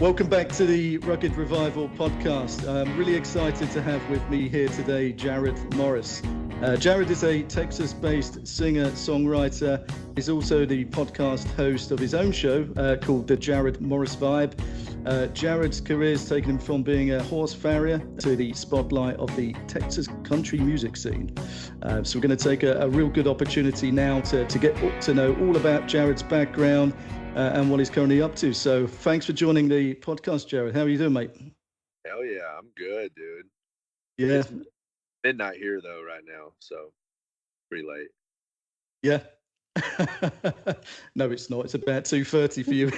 Welcome back to the Rugged Revival podcast. I'm really excited to have with me here today Jarrod Morris. Jarrod is a Texas-based singer-songwriter. He's also the podcast host of his own show called The Jarrod Morris Vibe. Jarrod's career has taken him from being a horse farrier to the spotlight of the Texas country music scene. So we're going to take a real good opportunity now to get to know all about Jarrod's background and what he's currently up to. So thanks for joining the podcast, Jarrod. How are you doing, mate? Hell yeah, I'm good, dude. Yeah. It's midnight here though right now, so pretty late. Yeah. No, it's not. It's about 2:30 for you.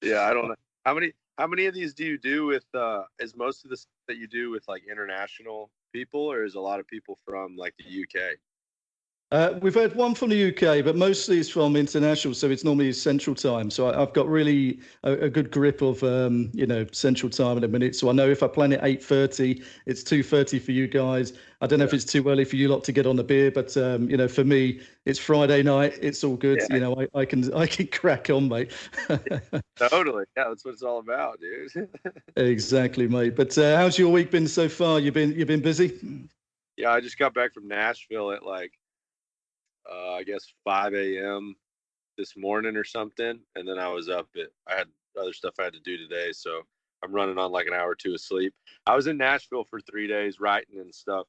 Yeah, I don't know. How many of these do you do with is most of this that you do with like international people, or is a lot of people from like the UK? We've had one from the UK, but mostly it's from international, so it's normally Central Time. So I've got really a good grip of Central Time in a minute. So I know if I plan it 8:30, it's 2:30 for you guys. I don't know if it's too early for you lot to get on the beer, but for me, it's Friday night. It's all good. Yeah. I can crack on, mate. Totally. Yeah, that's what it's all about, dude. Exactly, mate. But how's your week been so far? You've been busy? Yeah, I just got back from Nashville at like I guess 5 a.m. this morning or something, and then I had other stuff I had to do today, so I'm running on like an hour or two of sleep. I was in Nashville for 3 days writing and stuff,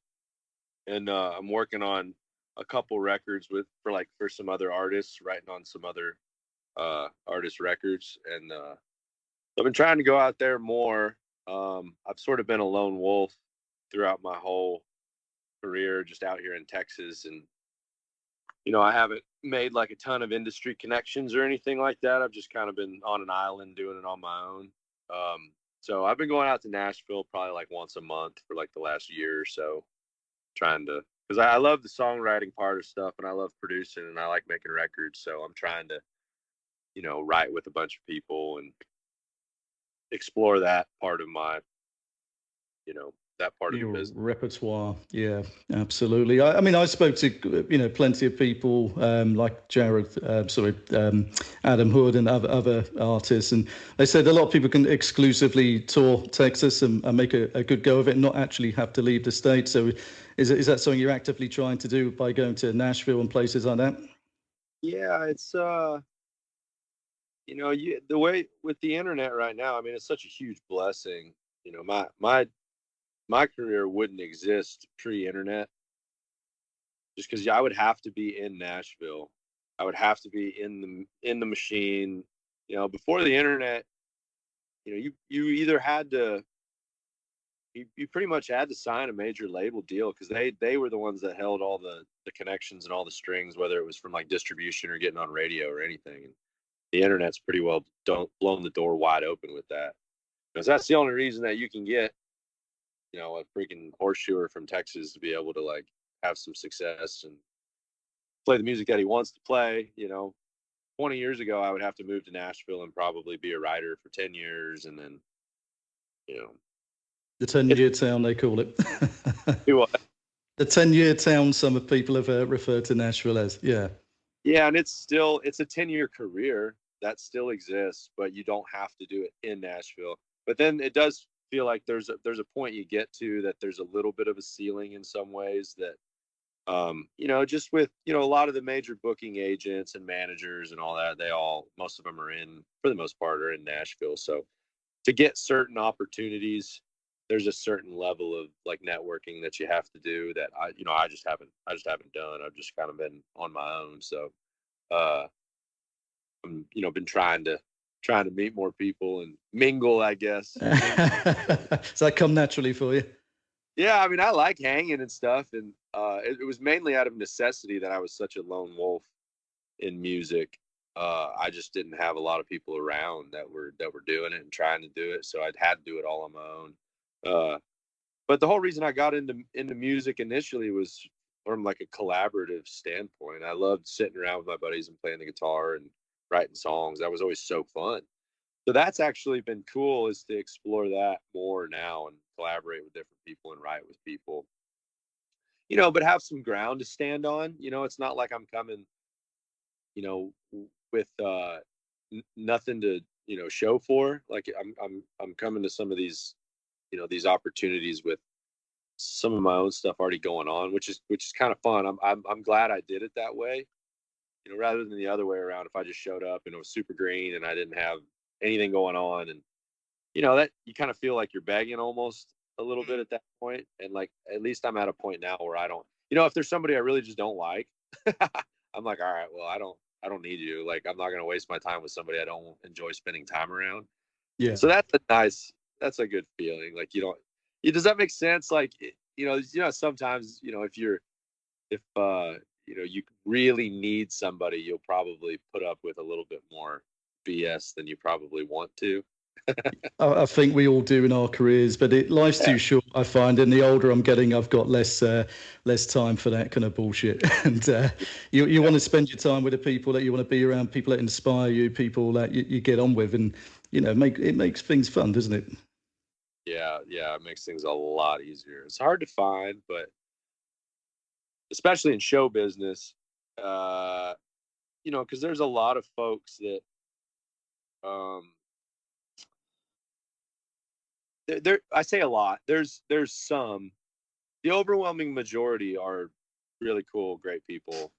and I'm working on a couple records for some other artists, writing on some other artist records, and I've been trying to go out there more. I've sort of been a lone wolf throughout my whole career, just out here in Texas, and I haven't made like a ton of industry connections or anything like that. I've just kind of been on an island doing it on my own. So I've been going out to Nashville probably like once a month for like the last year or so, because I love the songwriting part of stuff, and I love producing, and I like making records. So I'm trying to, write with a bunch of people and explore that part of my, that part of the Your business. repertoire. Yeah, absolutely. I mean, I spoke to, plenty of people like Jarrod, Adam Hood and other artists. And they said a lot of people can exclusively tour Texas and make a good go of it and not actually have to leave the state. So is that something you're actively trying to do by going to Nashville and places like that? Yeah, it's, the way with the internet right now, I mean, it's such a huge blessing. My career wouldn't exist pre-internet, just because I would have to be in Nashville. I would have to be in the machine. Before the internet, you either had to, you pretty much had to sign a major label deal, because they were the ones that held all the connections and all the strings, whether it was from like distribution or getting on radio or anything. And the internet's pretty well blown the door wide open with that, because that's the only reason that you can get a freaking Horseshoer from Texas to be able to like have some success and play the music that he wants to play. 20 years ago, I would have to move to Nashville and probably be a writer for 10 years. And then, The 10-year town, they call it. what? The 10-year town, some people have referred to Nashville as. Yeah. Yeah. And it's a 10-year career that still exists, but you don't have to do it in Nashville. But then it does feel like there's a point you get to that there's a little bit of a ceiling in some ways, that just with a lot of the major booking agents and managers and all that, most of them for the most part are in Nashville. So to get certain opportunities, there's a certain level of like networking that you have to do that I just haven't done. I've just kind of been on my own. So I'm been trying to meet more people and mingle, I guess. Does that come naturally for you? Yeah, I mean, I like hanging and stuff, and it was mainly out of necessity that I was such a lone wolf in music. I just didn't have a lot of people around that were doing it and trying to do it, so I'd had to do it all on my own. But the whole reason I got into music initially was from like a collaborative standpoint. I loved sitting around with my buddies and playing the guitar and writing songs. That was always so fun. So that's actually been cool, is to explore that more now and collaborate with different people and write with people, but have some ground to stand on. It's not like I'm coming, with nothing to show for. Like I'm coming to some of these, these opportunities with some of my own stuff already going on, which is kind of fun. I'm glad I did it that way, rather than the other way around. If I just showed up and it was super green and I didn't have anything going on, and that you kind of feel like you're begging almost a little bit at that point. And like, at least I'm at a point now where I don't, if there's somebody I really just don't like, I'm like, all right, well, I don't need you. Like, I'm not going to waste my time with somebody I don't enjoy spending time around. Yeah. So that's a good feeling. Like, does that make sense? Like, sometimes, if you really need somebody, you'll probably put up with a little bit more BS than you probably want to. I think we all do in our careers, but life's too short, I find. And the older I'm getting, I've got less time for that kind of bullshit. And you want to spend your time with the people that you want to be around, people that inspire you, people that you get on with, and it makes things fun, doesn't it? Yeah, it makes things a lot easier. It's hard to find, but especially in show business, because there's a lot of folks that I say a lot. There's some. The overwhelming majority are really cool, great people.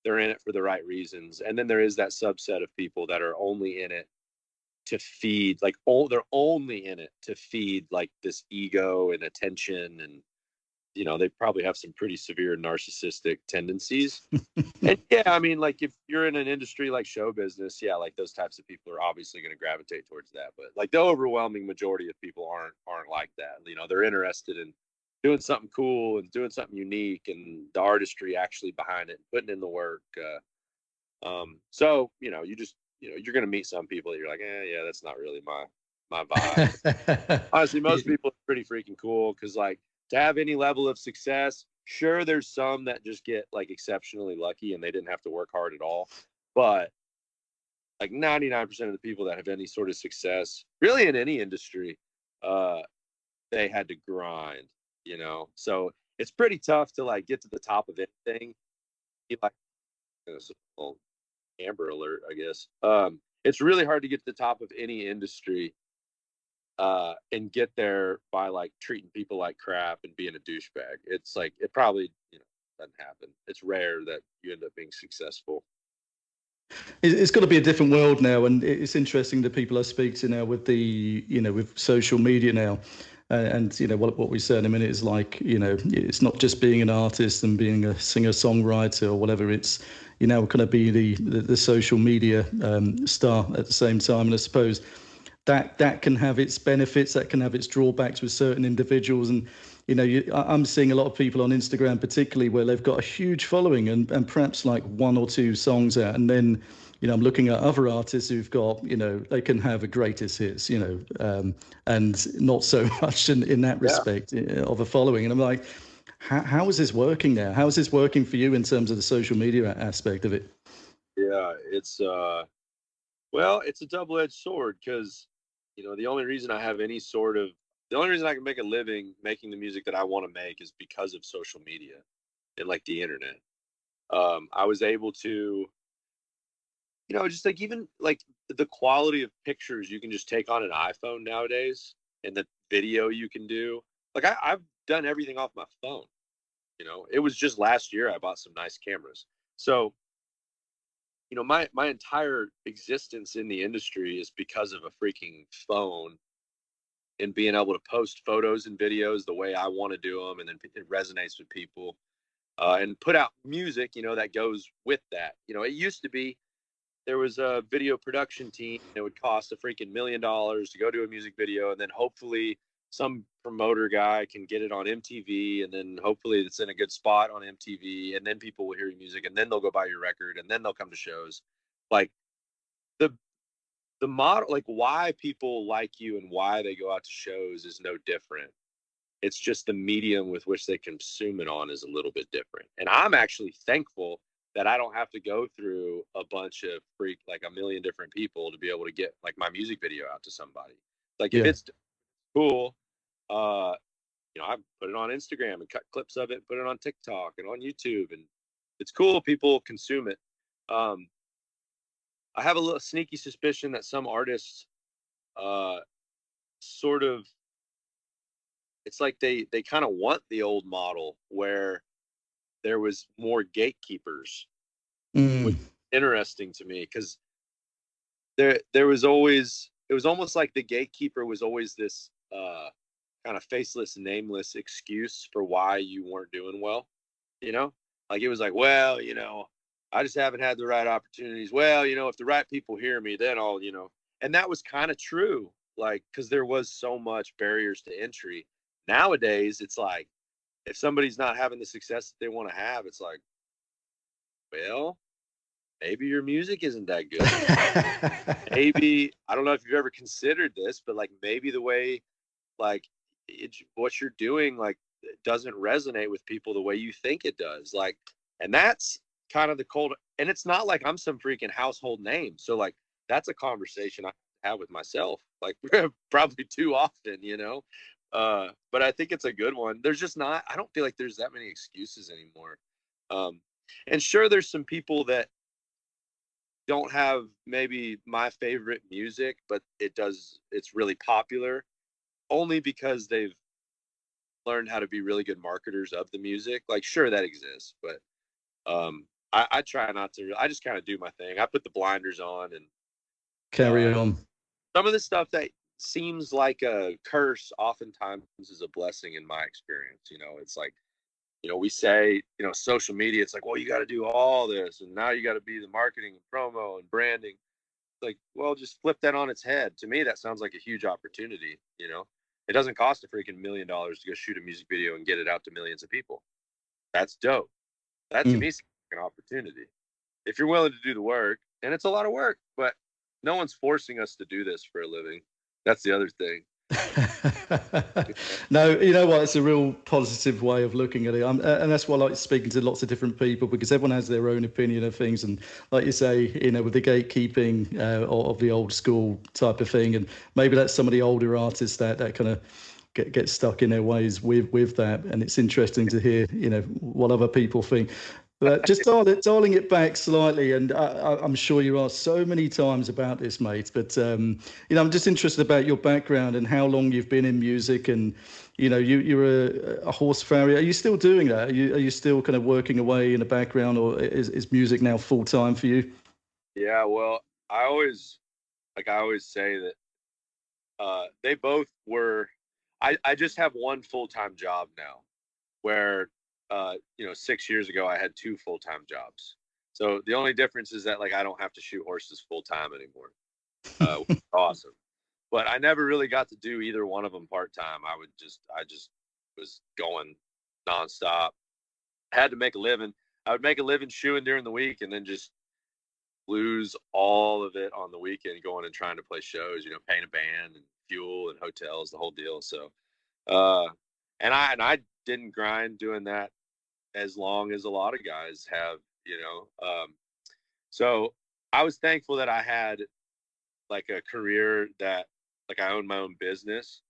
They're in it for the right reasons, and then there is that subset of people that are only in it to feed, like, they're only in it to feed like this ego and attention, and they probably have some pretty severe narcissistic tendencies. And yeah, I mean, like, if you're in an industry like show business, yeah, like those types of people are obviously going to gravitate towards that. But like the overwhelming majority of people aren't like that. They're interested in doing something cool and doing something unique, and the artistry actually behind it, putting in the work. So you just you're going to meet some people that you're like, yeah, that's not really my vibe. Honestly, most people are pretty freaking cool, because like, to have any level of success, sure, there's some that just get like exceptionally lucky and they didn't have to work hard at all. But like 99% of the people that have any sort of success, really in any industry, they had to grind, So it's pretty tough to like get to the top of anything. Like, it's a little Amber Alert, I guess. It's really hard to get to the top of any industry and get there by like treating people like crap and being a douchebag. It's like, it probably doesn't happen. It's rare that you end up being successful. It's got to be a different world now, and it's interesting the people I speak to now with with social media now, and what we said in a minute is like, it's not just being an artist and being a singer songwriter or whatever. It's kind of be the social media star at the same time, and I suppose that can have its benefits, that can have its drawbacks with certain individuals. And I'm seeing a lot of people on Instagram particularly where they've got a huge following and perhaps like one or two songs out, and then I'm looking at other artists who've got, they can have a greatest hits, and not so much in that respect of a following. And I'm like, how is this working now? How is this working for you in terms of the social media aspect of it? Yeah, it's well, it's a double-edged sword, because the only reason I can make a living making the music that I want to make is because of social media and like the internet. I was able to, just like, even like the quality of pictures you can just take on an iPhone nowadays, and the video you can do. Like, I've done everything off my phone. It was just last year I bought some nice cameras. So, my entire existence in the industry is because of a freaking phone, and being able to post photos and videos the way I want to do them, and then it resonates with people, and put out music, that goes with that. It used to be, there was a video production team. It would cost a freaking $1 million to go do a music video, and then hopefully some promoter guy can get it on MTV, and then hopefully it's in a good spot on MTV, and then people will hear your music, and then they'll go buy your record, and then they'll come to shows. Like, the model, like, why people like you and why they go out to shows is no different. It's just the medium with which they consume it on is a little bit different. And I'm actually thankful that I don't have to go through a bunch of like a million different people to be able to get like my music video out to somebody. Like, if it's cool, I put it on Instagram and cut clips of it, put it on TikTok and on YouTube, and it's cool. People consume it. I have a little sneaky suspicion that some artists sort of, it's like they kind of want the old model where there was more gatekeepers, which is interesting to me, because there was always, it was almost like the gatekeeper was always this kind of faceless, nameless excuse for why you weren't doing well. You know, like it was like, well, I just haven't had the right opportunities. Well, if the right people hear me, then I'll, and that was kind of true. Like, because there was so much barriers to entry. Nowadays, it's like, if somebody's not having the success that they want to have, it's like, well, maybe your music isn't that good. Maybe, I don't know if you've ever considered this, but like maybe the way, like, what you're doing, like, it doesn't resonate with people the way you think it does. Like, and that's kind of the cold. And it's not like I'm some freaking household name. So like, that's a conversation I have with myself, like probably too often, but I think it's a good one. There's just not, I don't feel like there's that many excuses anymore. And sure, there's some people that don't have maybe my favorite music, but it's really popular only because they've learned how to be really good marketers of the music. Like, sure, that exists, but I try not to. I just kind of do my thing. I put the blinders on and carry on. Some of the stuff that seems like a curse oftentimes is a blessing in my experience. It's like, we say, social media, it's like, well, you got to do all this, and now you got to be the marketing and promo and branding. Like, well, just flip that on its head. To me, that sounds like a huge opportunity. It doesn't cost a freaking $1 million to go shoot a music video and get it out to millions of people. That's dope. That to me is an opportunity. If you're willing to do the work, and it's a lot of work, but no one's forcing us to do this for a living. That's the other thing. No, you know what? It's a real positive way of looking at it, and that's why I like speaking to lots of different people, because everyone has their own opinion of things. And like you say, with the gatekeeping of the old school type of thing, and maybe that's some of the older artists that kind of get stuck in their ways with that. And it's interesting to hear, what other people think. But just dialing it back slightly, and I'm sure you asked so many times about this, mate. But I'm just interested about your background and how long you've been in music. And you're a horse farrier. Are you still doing that? Are you still kind of working away in the background, or is music now full time for you? Yeah, well, I always say that they both were. I just have one full time job now, where 6 years ago I had two full-time jobs. So the only difference is that, like, I don't have to shoot horses full-time anymore, which is awesome. But I never really got to do either one of them part-time. I just was going nonstop. I had to make a living. I would make a living shoeing during the week, and then just lose all of it on the weekend going and trying to play shows, paying a band and fuel and hotels, the whole deal. So and I didn't grind doing that as long as a lot of guys have, so I was thankful that I had like a career that, like, I owned my own business,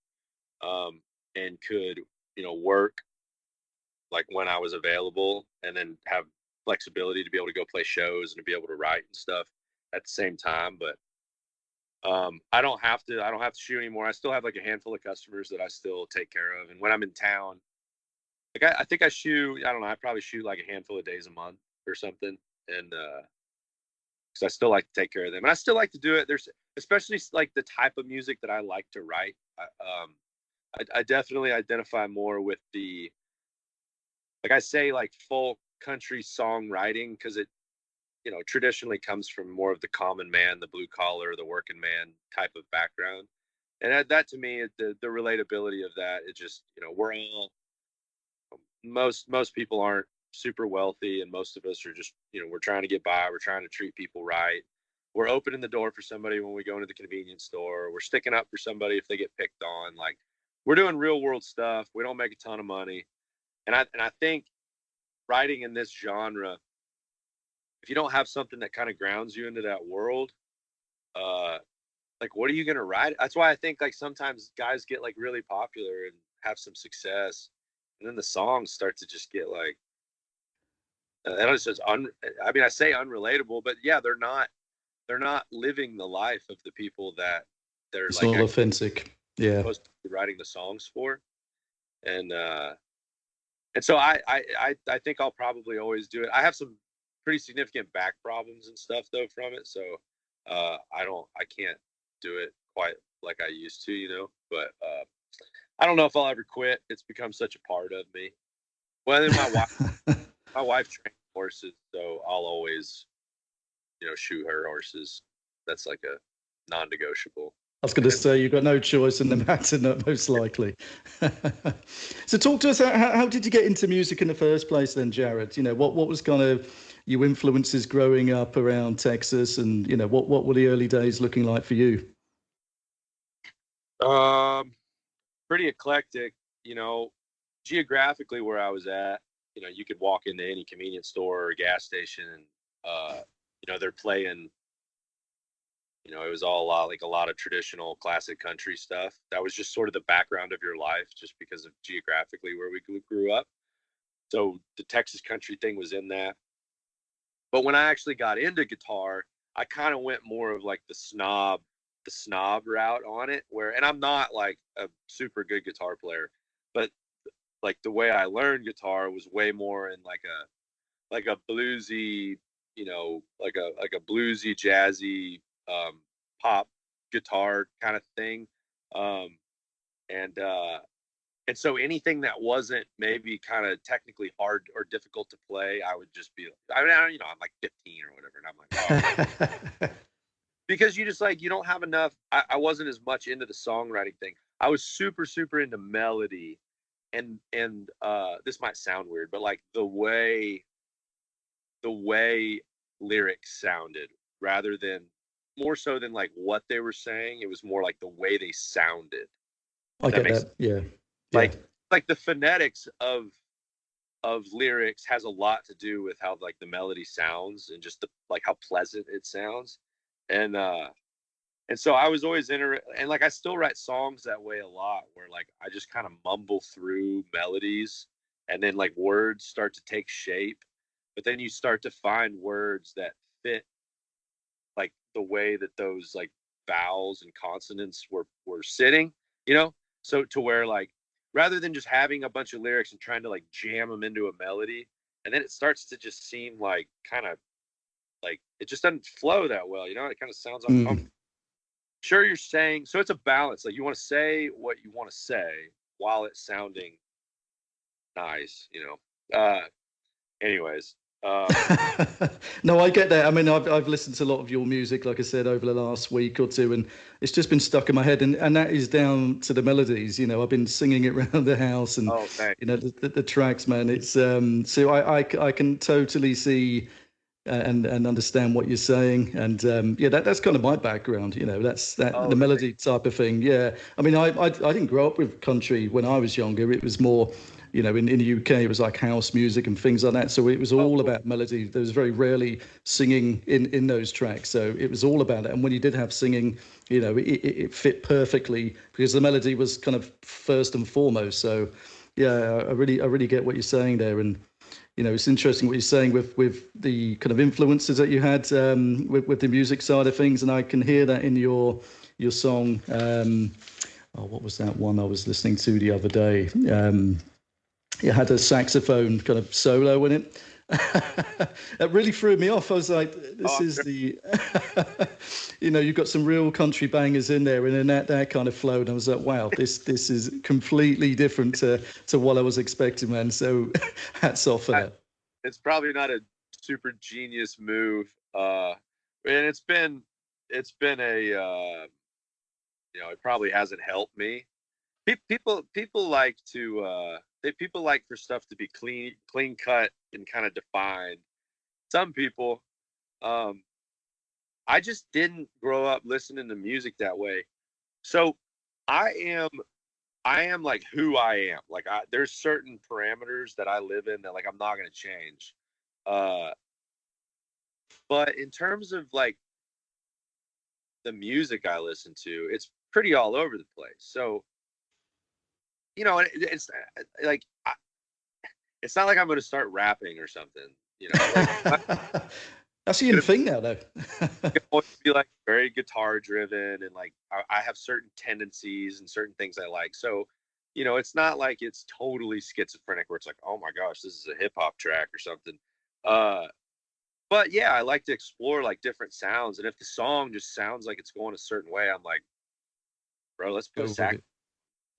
and could, work like when I was available, and then have flexibility to be able to go play shows and to be able to write and stuff at the same time. But I don't have to shoot anymore. I still have like a handful of customers that I still take care of. And when I'm in town, like, I think I shoot, I don't know, I probably shoot like a handful of days a month or something. And because I still like to take care of them, and I still like to do it. There's, especially like the type of music that I like to write. I definitely identify more with the, like, I say, like, folk country songwriting, because it, traditionally comes from more of the common man, the blue collar, the working man type of background. And that to me, the relatability of that, it just, we're all, most people aren't super wealthy, and most of us are just, we're trying to get by. We're trying to treat people right. We're opening the door for somebody when we go into the convenience store. We're sticking up for somebody if they get picked on. Like, we're doing real world stuff. We don't make a ton of money. And I think writing in this genre, if you don't have something that kind of grounds you into that world, like, what are you going to write? That's why I think, like, sometimes guys get like really popular and have some success, and then the songs start to just get like, and it's just I mean, I say unrelatable, but yeah, they're not they're not living the life of the people that they're It's like not actually authentic. Yeah. supposed to be writing the songs for. And so I think I'll probably always do it. I have some pretty significant back problems and stuff though from it, so I can't do it quite like I used to, But I don't know if I'll ever quit. It's become such a part of me. Well, then my wife trains horses, so I'll always, shoot her horses. That's like a non-negotiable. I was going to say you've got no choice in the matter, most likely. So, talk to us. How did you get into music in the first place, then, Jarrod? What was kind of your influences growing up around Texas, and what were the early days looking like for you? Pretty eclectic. Geographically where I was at. You could walk into any convenience store or gas station, and they're playing. It was all a lot of traditional classic country stuff. That was just sort of the background of your life, just because of geographically where we grew up. So the Texas country thing was in that. But when I actually got into guitar, I kind of went more of like the snob route on it, and I'm not like a super good guitar player, but like the way I learned guitar was way more in like a bluesy, like a bluesy, jazzy, pop guitar kind of thing. And so anything that wasn't maybe kind of technically hard or difficult to play, I would just be, I'm like 15 or whatever. And I'm like, oh, because you just you don't have enough. I wasn't as much into the songwriting thing. I was super, super into melody, and this might sound weird, but like the way lyrics sounded, rather than more so than like what they were saying. It was more like the way they sounded. I get that. Yeah. Like the phonetics of lyrics has a lot to do with how like the melody sounds, and just like how pleasant it sounds. And so I was always interested, and like I still write songs that way a lot, where like I just kind of mumble through melodies, and then like words start to take shape, but then you start to find words that fit like the way that those like vowels and consonants were sitting, so to where like rather than just having a bunch of lyrics and trying to like jam them into a melody, and then it starts to just seem like kind of like it just doesn't flow that well, it kind of sounds uncomfortable. Sure, you're saying, so it's a balance, like you want to say what you want to say while it's sounding nice, anyways. No, I get that. I mean, I've listened to a lot of your music, like I said, over the last week or two, and it's just been stuck in my head, and that is down to the melodies. I've been singing it around the house, and the tracks, man. It's so I can totally see and understand what you're saying, and that's kind of my background. That's the melody type of thing. Yeah, I mean, I didn't grow up with country when I was younger. It was more, in the UK, it was like house music and things like that. So it was all about melody. There was very rarely singing in those tracks. So it was all about it. And when you did have singing, it fit perfectly because the melody was kind of first and foremost. So yeah, I really get what you're saying there. And it's interesting what you're saying with the kind of influences that you had with the music side of things, and I can hear that in your song. What was that one I was listening to the other day? It had a saxophone kind of solo in it. It really threw me off. I was like, this is the, you've got some real country bangers in there, and then that kind of flowed. I was like, wow, this is completely different to what I was expecting, man. So hats off for that. It's probably not a super genius move. And it's been a, it probably hasn't helped me. People like to, people like for stuff to be clean cut and kind of defined. Some people, I just didn't grow up listening to music that way. So I am like who I am. Like there's certain parameters that I live in that like I'm not going to change. But in terms of like the music I listen to, it's pretty all over the place. So, it's like, it's not like I'm going to start rapping or something, That's the in thing now, though. It always be like very guitar driven, and like I have certain tendencies and certain things I like. So, it's not like it's totally schizophrenic where it's like, oh my gosh, this is a hip hop track or something. Uh, but yeah, I like to explore like different sounds, and if the song just sounds like it's going a certain way, I'm like, bro, let's put a Go with sax. it.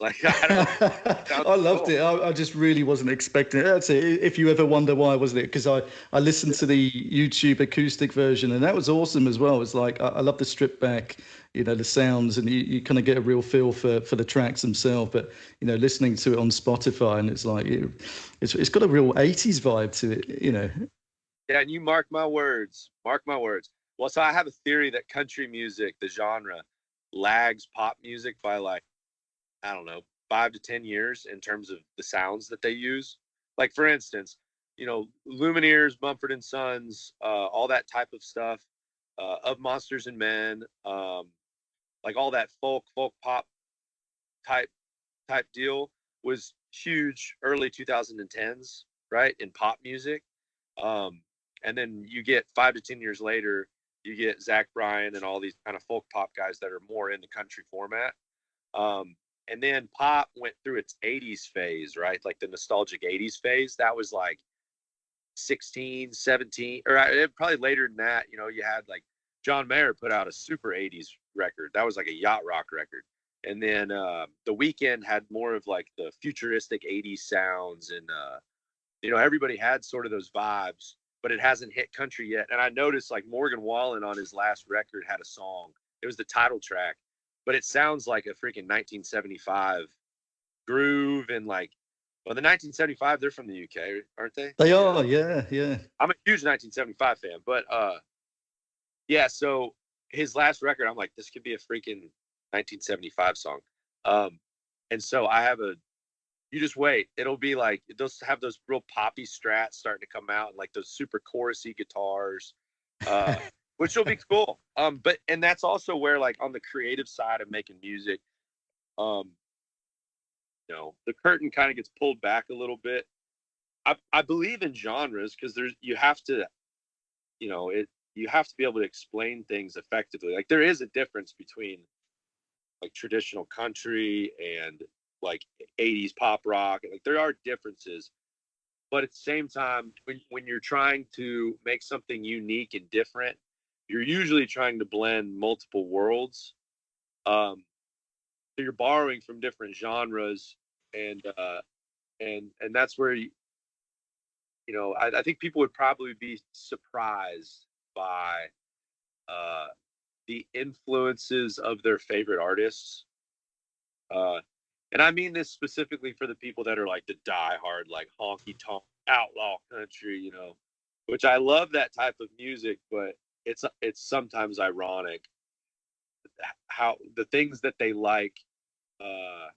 Like I don't. Sounds I loved cool. it. I just really wasn't expecting it. That's it. If you ever wonder why, wasn't it? Because I listened to the YouTube acoustic version, and that was awesome as well. It's like I love the stripped back, the sounds, and you kind of get a real feel for the tracks themselves. But listening to it on Spotify, and it's like it's got a real '80s vibe to it. Yeah, and you mark my words. Mark my words. Well, so I have a theory that country music, the genre, lags pop music by like, I don't know, 5 to 10 years in terms of the sounds that they use. Like for instance, Lumineers, Mumford and Sons, all that type of stuff, of Monsters and Men, like all that folk pop type deal was huge early 2010s, right, in pop music. Um, and then you get 5 to 10 years later, you get Zach Bryan and all these kind of folk pop guys that are more in the country format. And then pop went through its 80s phase, right? Like the nostalgic 80s phase. That was like 16, 17, or probably later than that. You had like John Mayer put out a super 80s record. That was like a yacht rock record. And then The Weeknd had more of like the futuristic 80s sounds. And, everybody had sort of those vibes, but it hasn't hit country yet. And I noticed like Morgan Wallen on his last record had a song. It was the title track, but it sounds like a freaking 1975 groove. And like, well, the 1975, they're from the UK, aren't they? They are, yeah, yeah. I'm a huge 1975 fan, but yeah. So his last record, I'm like, this could be a freaking 1975 song. Um, and so I have you just wait. It'll be like they'll have those real poppy strats starting to come out, and like those super chorusy guitars, which will be cool. And that's also where like on the creative side of making music, um, the curtain kind of gets pulled back a little bit. I believe in genres because you have to, you have to be able to explain things effectively. Like there is a difference between like traditional country and like 80s pop rock. Like there are differences, but at the same time, when you're trying to make something unique and different, you're usually trying to blend multiple worlds. So you're borrowing from different genres, and that's where I think people would probably be surprised by the influences of their favorite artists. And I mean this specifically for the people that are like the diehard, like honky tonk outlaw country, which I love that type of music, but it's sometimes ironic how the things that they like, uh,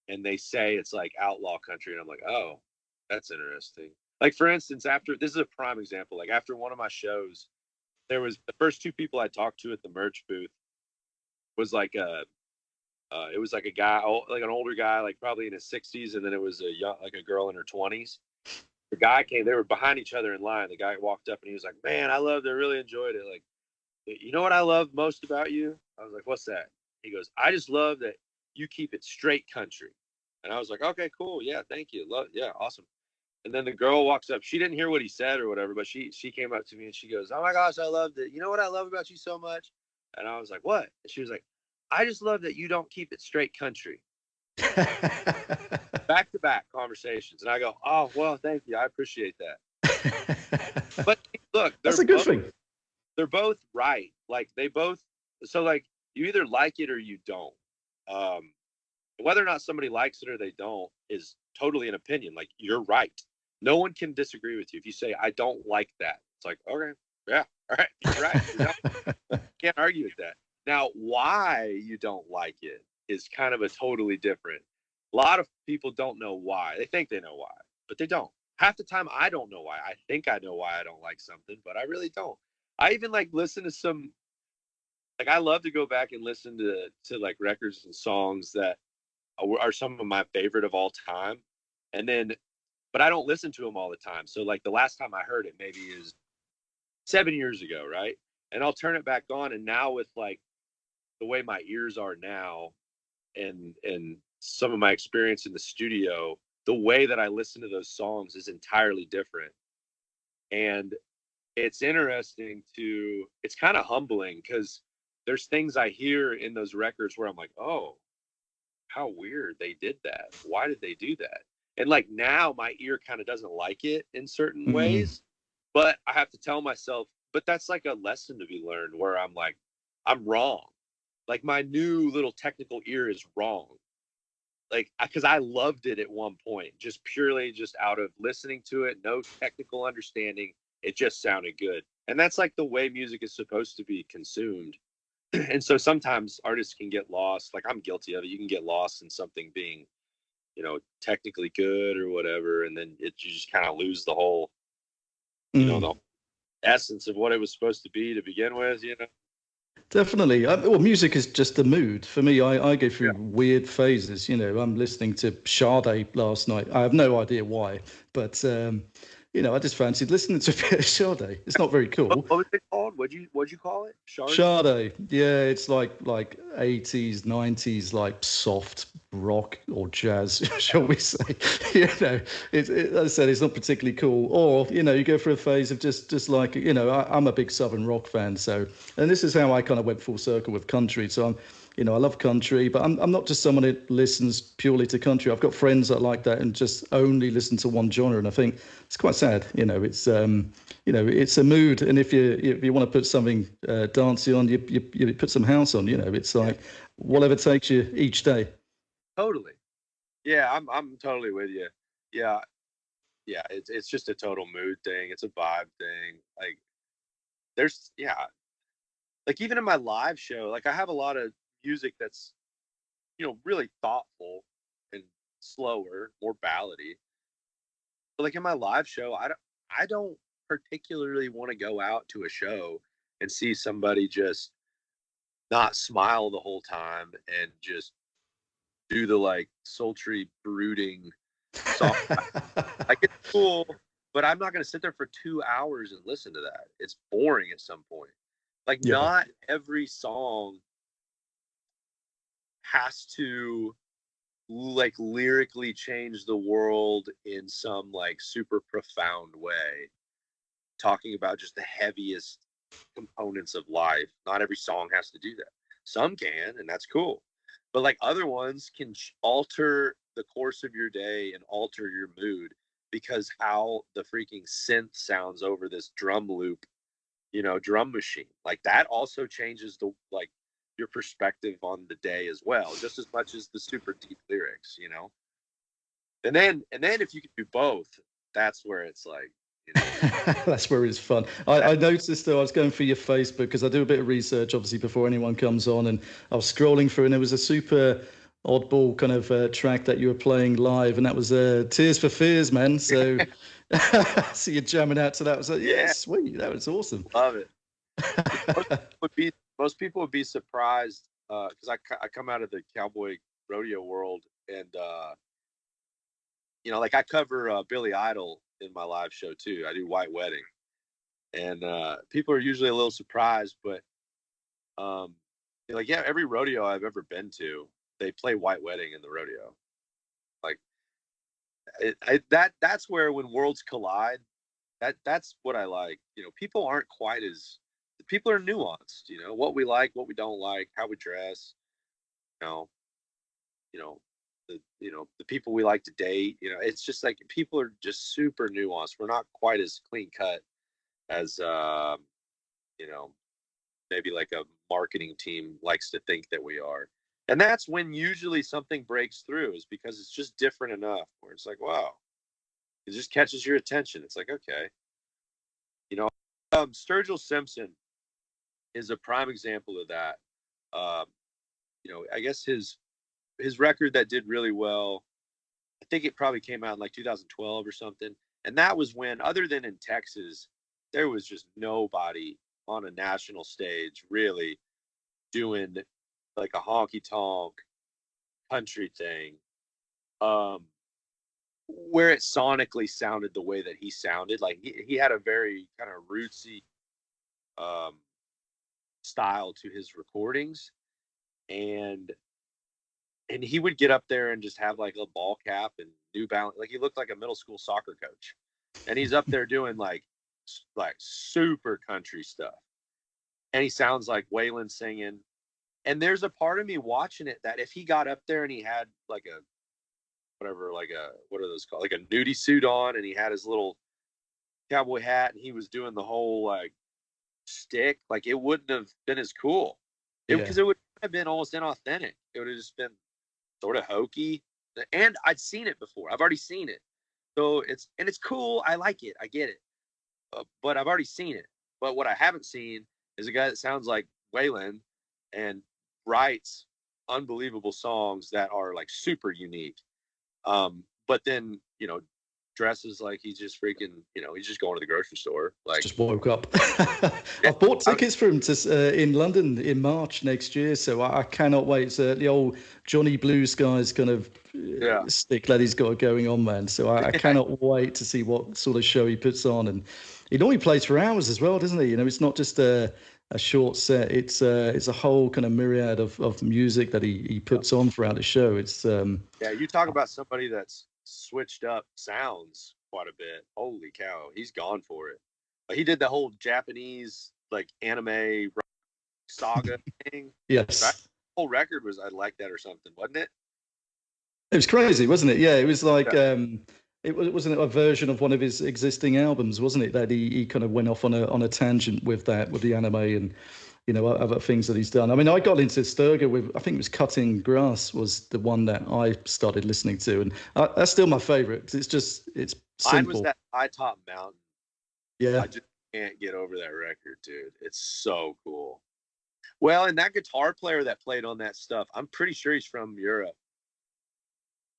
and they say it's like outlaw country, and I'm like, oh, that's interesting. Like for instance, after this is a prime example. Like after one of my shows, there was the first two people I talked to at the merch booth was like it was like a guy, like an older guy, like probably in his 60s, and then it was like a girl in her 20s. The guy came, they were behind each other in line. The guy walked up and he was like, "Man, I loved it, really enjoyed it. Like, you know what I love most about you?" I was like, "What's that?" He goes, "I just love that you keep it straight country." And I was like, "Okay, cool, yeah, thank you, yeah, awesome." And then the girl walks up. She didn't hear what he said or whatever, but she came up to me and she goes, "Oh my gosh, I loved it. You know what I love about you so much?" And I was like, "What?" And she was like, "I just love that you don't keep it straight country." Back to back conversations. And I go, "Oh, well, thank you. I appreciate that." But look, That's a good thing. They're both right. Like they both, so like you either like it or you don't. Um, whether or not somebody likes it or they don't is totally an opinion. Like you're right. No one can disagree with you. If you say, "I don't like that," it's like, okay, yeah, all right, you're right. Can't argue with that. Now, why you don't like it is kind of a totally different. A lot of people don't know why. They think they know why, but they don't. Half the time, I don't know why. I think I know why I don't like something, but I really don't. I even like listen to some, like I love to go back and listen to like records and songs that are some of my favorite of all time, and then, but I don't listen to them all the time. So like the last time I heard it maybe is 7 years ago, right? And I'll turn it back on, and now with like the way my ears are now, and some of my experience in the studio, the way that I listen to those songs is entirely different. And it's interesting it's kind of humbling, because there's things I hear in those records where I'm like, oh, how weird they did that. Why did they do that? And like now my ear kind of doesn't like it in certain Mm. ways, but I have to tell myself, but that's like a lesson to be learned, where I'm like, I'm wrong. Like my new little technical ear is wrong. Like, because I loved it at one point, just purely just out of listening to it, no technical understanding. It just sounded good. And that's like the way music is supposed to be consumed. And so sometimes artists can get lost. Like I'm guilty of it. You can get lost in something being, technically good or whatever. And then you just kind of lose the whole, Mm. the essence of what it was supposed to be to begin with. Definitely. Well, music is just a mood. For me, I go Yeah. through weird phases. I'm listening to Sade last night. I have no idea why, but I just fancied listening to a bit of Sade. It's not very cool. What was it called? What'd you call it? Shard? Sade, yeah, it's like 80s, 90s, like soft rock or jazz, shall we say? As I said, it's not particularly cool. Or you go through a phase of just like I'm a big Southern rock fan, so and this is how I kind of went full circle with country. So I love country, but I'm not just someone who listens purely to country. I've got friends that like that and just only listen to one genre, and I think it's quite sad. It's a mood, and if you want to put something dancey on, you put some house on. It's like whatever takes you each day. Totally. Yeah, I'm totally with you. Yeah, yeah. It's just a total mood thing. It's a vibe thing. Like yeah, like even in my live show, like I have a lot of music that's really thoughtful and slower, more ballady. But like in my live show, I don't particularly want to go out to a show and see somebody just not smile the whole time and just do the like sultry brooding song. Like it's cool, but I'm not going to sit there for 2 hours and listen to that. It's boring at some point. Like Yeah. not every song has to like lyrically change the world in some like super profound way, talking about just the heaviest components of life. Not every song has to do that. Some can, and that's cool. But like other ones can alter the course of your day and alter your mood because how the freaking synth sounds over this drum loop, drum machine. Like that also changes the like your perspective on the day as well, just as much as the super deep lyrics. And then if you can do both, that's where it's like, you know, That's where it's fun. I noticed though, I was going through your Facebook because I do a bit of research, obviously, before anyone comes on, and I was scrolling through, and there was a super oddball kind of track that you were playing live, and that was "Tears for Fears," man. So, so you're jamming out to that. I was like, yeah, yeah, sweet, that was awesome. love it. Yeah, most people would be surprised because I come out of the cowboy rodeo world, and like I cover Billy Idol in my live show too. I do White Wedding, and people are usually a little surprised, but like yeah, every rodeo I've ever been to, they play White Wedding in the rodeo. Like that's where when worlds collide, that's what I like. People aren't quite as people are nuanced. What we like, what we don't like, how we dress. You know, you know the people we like to date. It's just like people are just super nuanced. We're not quite as clean cut as you know maybe like a marketing team likes to think that we are. And that's when usually something breaks through, is because it's just different enough where it's like, wow, it just catches your attention. It's like, okay, you know, Sturgill Simpson is a prime example of that. Um, I guess his record that did really well, I think it probably came out in like 2012 or something. And that was when, other than in Texas, there was just nobody on a national stage really doing like a honky tonk country thing, um, where it sonically sounded the way that he sounded. Like he had a very kind of rootsy um, style to his recordings, and he would get up there and just have like a ball cap and New Balance, like he looked like a middle school soccer coach, and he's up there doing like super country stuff, and he sounds like Waylon singing. And there's a part of me watching it that if he got up there and he had like a whatever, like a what are those called, like a nudie suit on, and he had his little cowboy hat, and he was doing the whole like stick, like it wouldn't have been as cool. Because it would have been almost inauthentic. It would have just been sort of hokey. And I'd seen it before. I've already seen it. So it's cool. I like it. I get it. But I've already seen it. But what I haven't seen is a guy that sounds like Waylon and writes unbelievable songs that are like super unique. But then, dresses like he's just freaking, he's just going to the grocery store. Like, just woke up. I've bought tickets for him in London in March next year, so I cannot wait. It's the old Johnny Blue Skies kind of stick that he's got going on, man. So I cannot wait to see what sort of show he puts on. And he normally plays for hours as well, doesn't he? It's not just a short set. It's a whole kind of myriad of music that he puts on throughout the show. It's you talk about somebody that's switched up sounds quite a bit. Holy cow, he's gone for it. He did the whole Japanese like anime saga thing. Yes, that whole record was I like that or something, wasn't it? It was crazy, wasn't it? Yeah, it was like wasn't a version of one of his existing albums, wasn't it? That he kind of went off on a tangent with the anime and other things that he's done. I mean, I got into Sturger with, I think it was Cutting Grass was the one that I started listening to, and that's still my favorite because it's simple. Mine was that High Top Mountain. Yeah, I just can't get over that record, dude. It's so cool. Well, and that guitar player that played on that stuff, I'm pretty sure he's from Europe.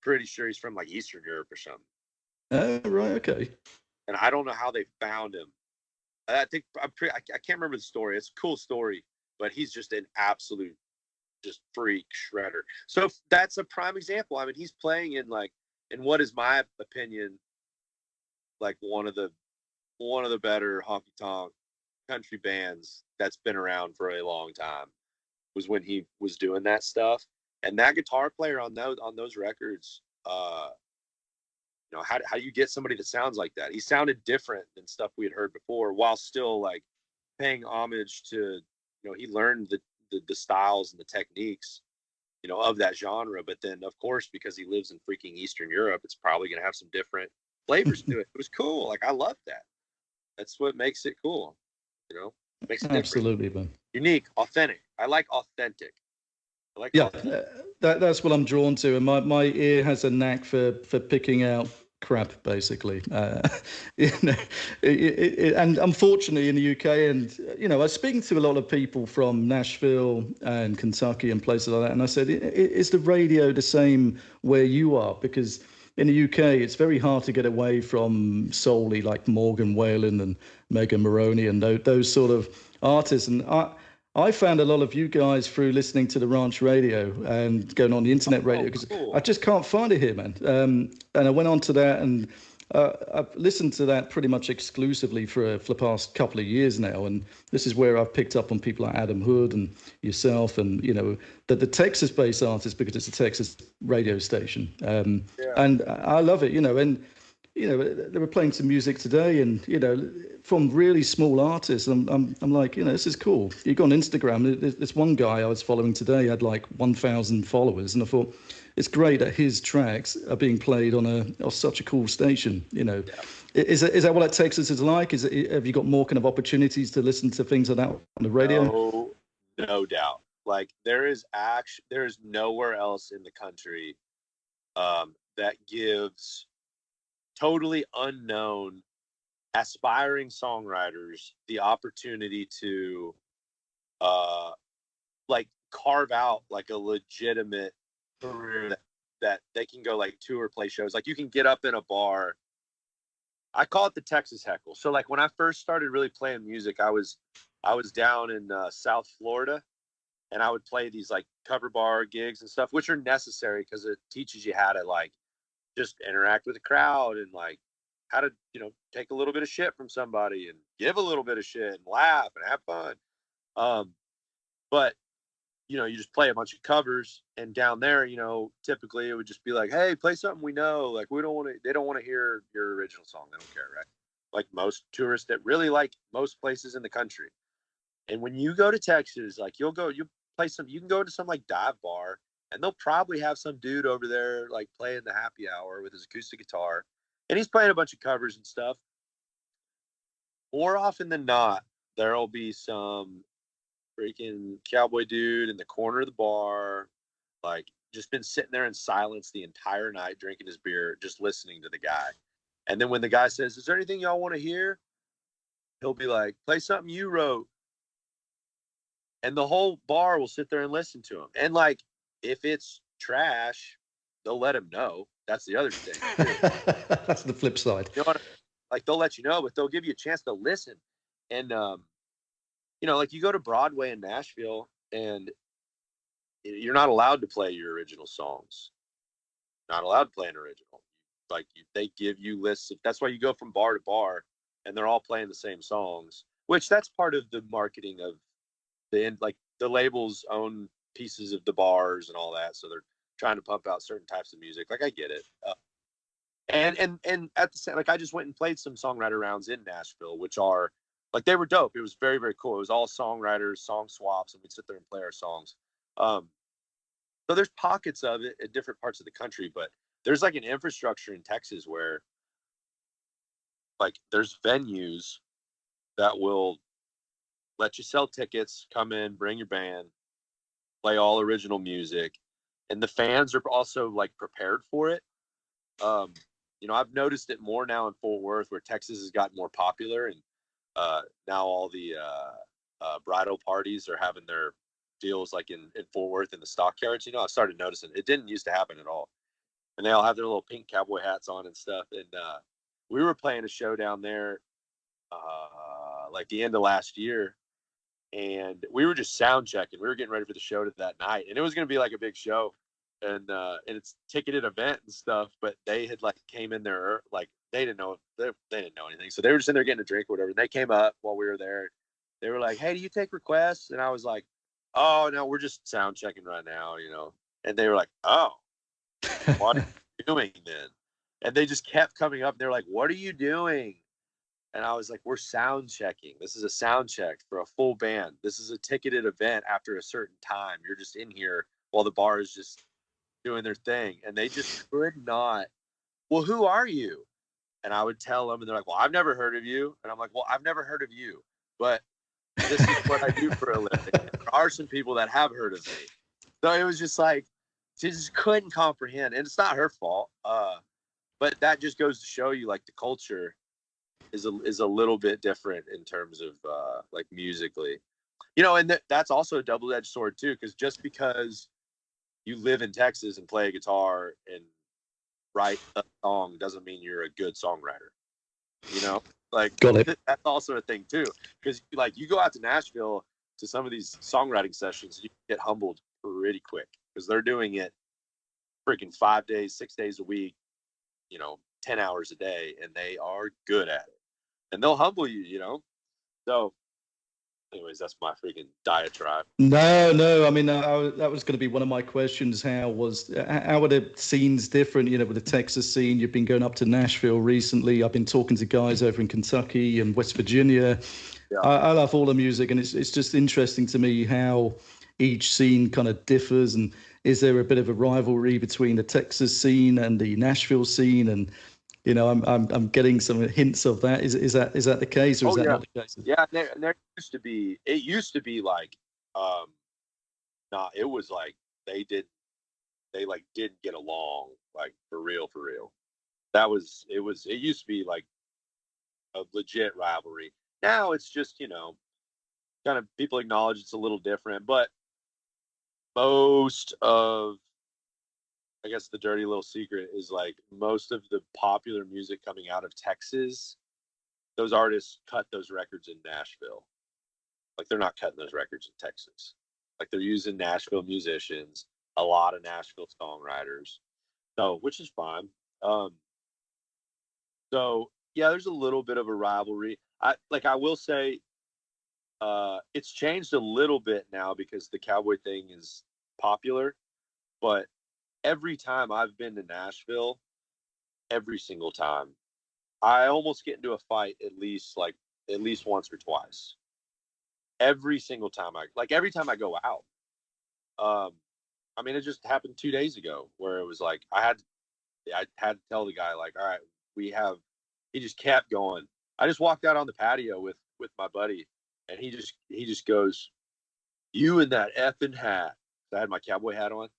Pretty sure he's from like Eastern Europe or something. Oh, right, okay. And I don't know how they found him. I think I can't remember the story. It's a cool story, but he's just an absolute just freak shredder. So that's a prime example. I mean, he's playing in what is my opinion, like one of the better honky tonk country bands that's been around for a long time, was when he was doing that stuff. And that guitar player on those records, how do you get somebody that sounds like that? He sounded different than stuff we had heard before, while still like paying homage to, he learned the styles and the techniques, of that genre. But then, of course, because he lives in freaking Eastern Europe, it's probably going to have some different flavors to it. It was cool. Like, I love that. That's what makes it cool. Makes it different. Absolutely, man. Unique, authentic. I like authentic. That's what I'm drawn to, and my ear has a knack for picking out crap, basically. And unfortunately in the UK, and I was speaking to a lot of people from Nashville and Kentucky and places like that, and I said, is the radio the same where you are? Because in the UK, it's very hard to get away from solely like Morgan Wallen and Megan Moroney and those sort of artists. And I found a lot of you guys through listening to the Ranch Radio and going on the internet radio, because cool. I just can't find it here, man. And I went on to that, and I've listened to that pretty much exclusively for the past couple of years now. And this is where I've picked up on people like Adam Hood and yourself, and the Texas-based artists, because it's a Texas radio station. And I love it, and they were playing some music today, and from really small artists. I'm like, this is cool. You go on Instagram. There's one guy I was following today had like 1,000 followers, and I thought it's great that his tracks are being played on such a cool station. Is that what Texas is like? Have you got more kind of opportunities to listen to things like that on the radio? No doubt. Like there is nowhere else in the country that gives totally unknown aspiring songwriters the opportunity to like carve out like a legitimate career that they can go like tour, play shows. Like you can get up in a bar. I call it the Texas heckle. So like when I first started really playing music, I was down in South Florida, and I would play these like cover bar gigs and stuff, which are necessary because it teaches you how to like just interact with the crowd and like how to, take a little bit of shit from somebody and give a little bit of shit and laugh and have fun. But you just play a bunch of covers, and down there, typically it would just be like, hey, play something we know. Like, they don't want to hear your original song. They don't care, right? Like most tourists that really like most places in the country. And when you go to Texas, like you can go to some like dive bar, and they'll probably have some dude over there like playing the happy hour with his acoustic guitar, and he's playing a bunch of covers and stuff. More often than not, there'll be some freaking cowboy dude in the corner of the bar, like just been sitting there in silence the entire night, drinking his beer, just listening to the guy. And then when the guy says, is there anything y'all want to hear? He'll be like, play something you wrote. And the whole bar will sit there and listen to him. And like, if it's trash, they'll let him know. That's the other thing. That's the flip side. Like, they'll let you know, but they'll give you a chance to listen. And, like you go to Broadway in Nashville, and you're not allowed to play your original songs. Not allowed to play an original. Like, they give you lists. That's why you go from bar to bar, and they're all playing the same songs, which that's part of the marketing of the labels own pieces of the bars and all that. So they're trying to pump out certain types of music. Like, I get it. And at the same, like, I just went and played some songwriter rounds in Nashville, which are like, they were dope. It was very, very cool. It was all songwriters, song swaps, and we'd sit there and play our songs. So there's pockets of it in different parts of the country, but there's like an infrastructure in Texas where like there's venues that will let you sell tickets, come in, bring your band, play all original music, and the fans are also like prepared for it. I've noticed it more now in Fort Worth, where Texas has gotten more popular, and now all the bridal parties are having their deals like in Fort Worth in the stockyards. I started noticing it didn't used to happen at all, and they all have their little pink cowboy hats on and stuff. And we were playing a show down there like the end of last year, and we were just sound checking. We were getting ready for the show that night, and it was going to be like a big show, and it's ticketed event and stuff. But they had like came in there, like they didn't know anything, so they were just in there getting a drink or whatever. And they came up while we were there. They were like, "Hey, do you take requests?" And I was like, "Oh no, we're just sound checking right now, And they were like, "Oh, what are you doing then?" And they just kept coming up. They're like, "What are you doing?" And I was like, we're sound checking. This is a sound check for a full band. This is a ticketed event after a certain time. You're just in here while the bar is just doing their thing. And they just could not. Well, who are you? And I would tell them, and they're like, well, I've never heard of you. And I'm like, well, I've never heard of you, but this is what I do for a living. And there are some people that have heard of me. So it was just like, she just couldn't comprehend. And it's not her fault. But that just goes to show you, like, the culture is a little bit different in terms of like musically, and that's also a double-edged sword too, because just because you live in Texas and play a guitar and write a song doesn't mean you're a good songwriter. Like, got it. That's also a thing too, because like you go out to Nashville to some of these songwriting sessions, you get humbled pretty quick because they're doing it freaking 5 days, 6 days a week, 10 hours a day, and they are good at it. And they'll humble you, So, anyways, that's my freaking diatribe. No. I mean, that was going to be one of my questions. How are the scenes different? With the Texas scene, you've been going up to Nashville recently. I've been talking to guys over in Kentucky and West Virginia. Yeah. I love all the music, and it's just interesting to me how each scene kind of differs. And is there a bit of a rivalry between the Texas scene and the Nashville scene? And I'm getting some hints of that. Is that the case, or is that not the case? Yeah, there used to be. It used to be like, it was like they like didn't get along, like for real. It used to be like a legit rivalry. Now it's just kind of people acknowledge it's a little different, but most of, I guess the dirty little secret is like most of the popular music coming out of Texas, those artists cut those records in Nashville. Like, they're not cutting those records in Texas. Like, they're using Nashville musicians, a lot of Nashville songwriters. So, which is fine. So there's a little bit of a rivalry. I will say, it's changed a little bit now because the cowboy thing is popular. But every time I've been to Nashville, every single time, I almost get into a fight at least once or twice. Every single time every time I go out. I mean, it just happened 2 days ago where it was like I had to tell the guy, like, all right, he just kept going. I just walked out on the patio with my buddy, and he just goes, "You in that effing hat." So I had my cowboy hat on.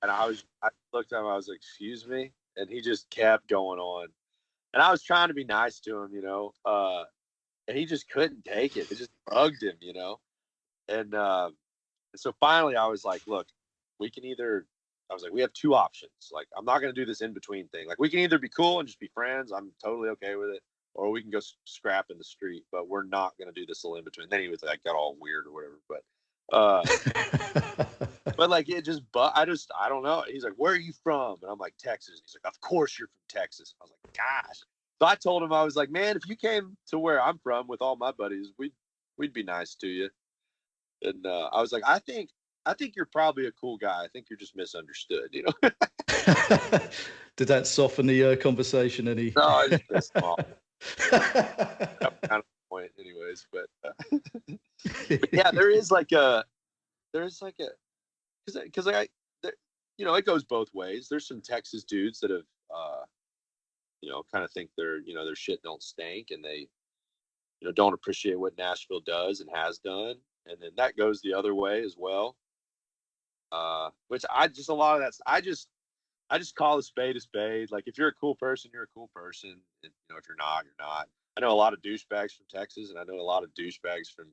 And I looked at him, I was like, "Excuse me?" And he just kept going on. And I was trying to be nice to him, and he just couldn't take it. It just bugged him, And so finally I was like, "Look, I was like, we have two options. Like, I'm not going to do this in between thing. Like, we can either be cool and just be friends. I'm totally okay with it. Or we can go scrap in the street, but we're not going to do this little in between." Then he was like, got all weird or whatever. But like, I don't know. He's like, "Where are you from?" And I'm like, "Texas." He's like, "Of course you're from Texas." I was like, "Gosh." So I told him, I was like, "Man, if you came to where I'm from with all my buddies, we'd be nice to you." And I was like, I think you're probably a cool guy. I think you're just misunderstood, Did that soften the conversation any? No, I just pissed him off. That was kind of the point, anyways. But yeah, there's like a, because it goes both ways. There's some Texas dudes that have, kind of think their shit don't stink, and they, don't appreciate what Nashville does and has done, and then that goes the other way as well. Which a lot of that, I just call a spade a spade. Like, if you're a cool person, you're a cool person. And, if you're not, you're not. I know a lot of douchebags from Texas, and I know a lot of douchebags from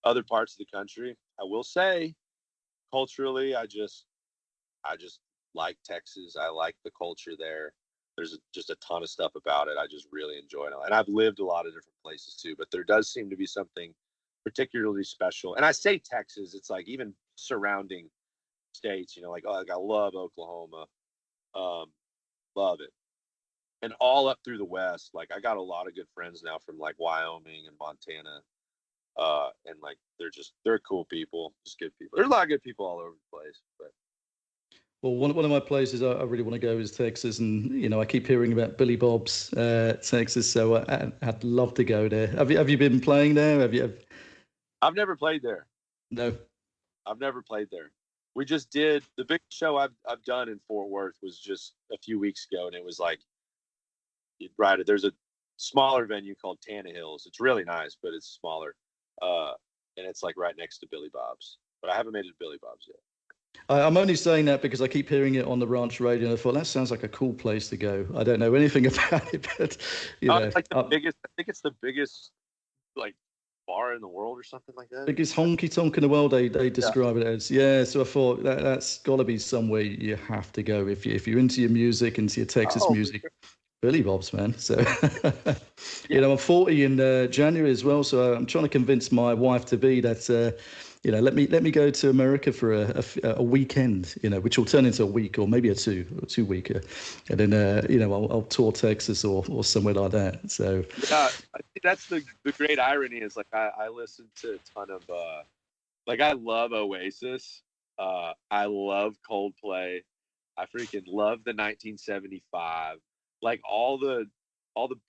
other parts of the country. I will say, culturally, I just like Texas. I like the culture there. There's just a ton of stuff about it I just really enjoy. And I've lived a lot of different places too, but there does seem to be something particularly special. And I say Texas, it's like even surrounding states, like I love Oklahoma, love it, and all up through the West. Like, I got a lot of good friends now from like Wyoming and Montana, and like they're cool people, just good people. There's a lot of good people all over the place, but. Well, one of my places I really want to go is Texas, and I keep hearing about Billy Bob's Texas, so I'd love to go there. Have you been playing there? I've never played there. No, I've never played there. We just did the big show I've done in Fort Worth was just a few weeks ago, and it was like, right, there's a smaller venue called Tannehill's. It's really nice, but it's smaller, and it's like right next to Billy Bob's. But I haven't made it to Billy Bob's yet. I'm only saying that because I keep hearing it on the ranch radio, and I thought that sounds like a cool place to go. I don't know anything about it, but it's like the biggest. I think it's the biggest like bar in the world or something like that. Biggest honky tonk in the world. They describe it as. Yeah, so I thought that's got to be somewhere you have to go if you're into your music, into your Texas music. Sure. Billy Bob's, man. So I'm 40 in January as well, so I'm trying to convince my wife to be that. Let me go to America for a weekend, which will turn into a week or maybe a two weeker, and then I'll tour Texas or somewhere like that. So yeah, I think that's the great irony is like I listen to a ton of I love Oasis, I love Coldplay, I freaking love the 1975, like all the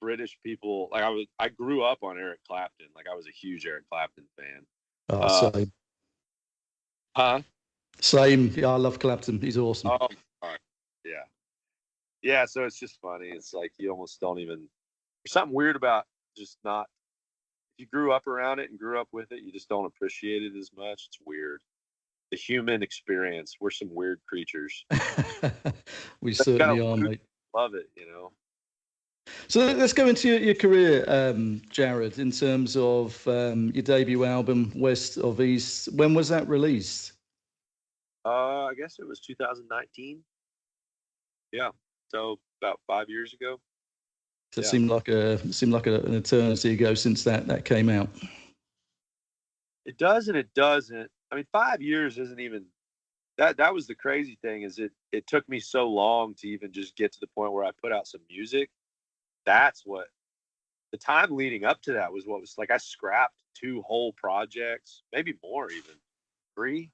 British people. Like I grew up on Eric Clapton, like I was a huge Eric Clapton fan. Same. Huh? Same. Yeah, I love Clapton. He's awesome. Oh, yeah. So it's just funny. It's like you almost don't even. There's something weird about just not. If you grew up around it and grew up with it, you just don't appreciate it as much. It's weird. The human experience. We're some weird creatures. We certainly are, mate. Love it, So let's go into your career, Jarrod, in terms of your debut album, West of East. When was that released? I guess it was 2019. Yeah, so about 5 years ago. So it seemed like an eternity ago since that came out. It does and it doesn't. I mean, 5 years isn't even that. That was the crazy thing is it took me so long to even just get to the point where I put out some music. that's what the time leading up to that was. What was like, I scrapped 2 whole projects, maybe more, even 3.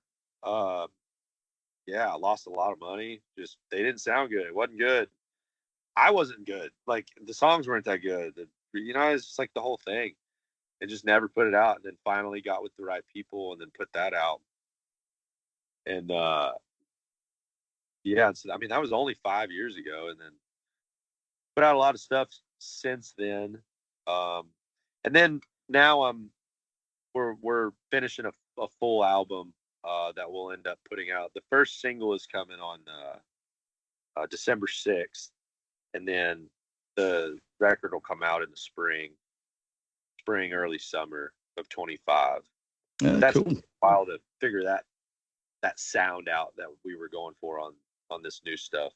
Yeah, I lost a lot of money. Just, they didn't sound good. It wasn't good. I wasn't good. Like, the songs weren't that good. It's just like the whole thing. And just never put it out. And then finally got with the right people and then put that out. And yeah, so, I mean, that was only 5 years ago. And then put out a lot of stuff since then. And then now we're finishing a full album that we'll end up putting out. The first single is coming on December 6th, and then the record will come out in the spring, early summer of 25. That's cool. a while to figure that sound out that we were going for on this new stuff.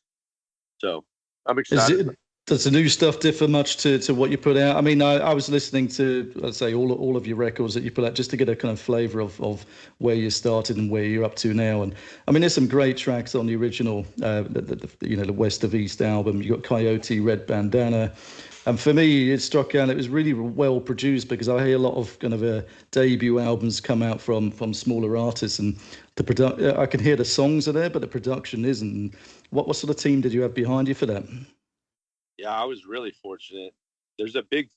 So I'm excited. Does the new stuff differ much to what you put out? I mean, I was listening to, let's say, all of your records that you put out just to get a kind of flavour of where you started and where you're up to now. And I mean, there's some great tracks on the original, the West of East album. You got Coyote, Red Bandana. And for me, it struck out. It was really well produced, because I hear a lot of kind of debut albums come out from smaller artists, and I can hear the songs are there, but the production isn't. What sort of team did you have behind you for that? Yeah, I was really fortunate. There's a big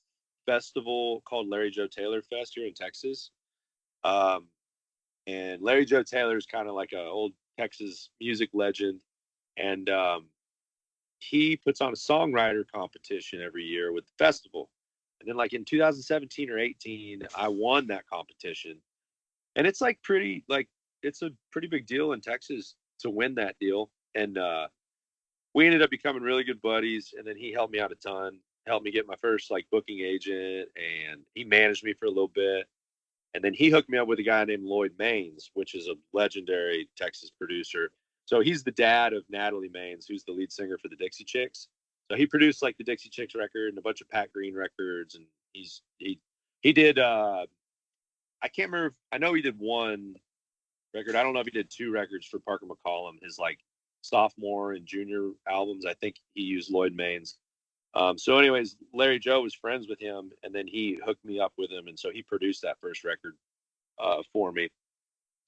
festival called Larry Joe Taylor Fest here in Texas. And Larry Joe Taylor is kind of like an old Texas music legend. And he puts on a songwriter competition every year with the festival. And then, like, in 2017 or 18, I won that competition. And it's like it's a pretty big deal in Texas to win that deal. And we ended up becoming really good buddies, and then he helped me out a ton, helped me get my first like booking agent, and he managed me for a little bit. And then he hooked me up with a guy named Lloyd Maines, which is a legendary Texas producer. So he's the dad of Natalie Maines, who's the lead singer for the Dixie Chicks. So he produced like the Dixie Chicks record and a bunch of Pat Green records, and he did I can't remember, I know he did 1 record. I don't know if he did 2 records for Parker McCollum, his like sophomore and junior albums. I think he used Lloyd Maines. So anyways, Larry Joe was friends with him, and then he hooked me up with him, and so he produced that first record for me.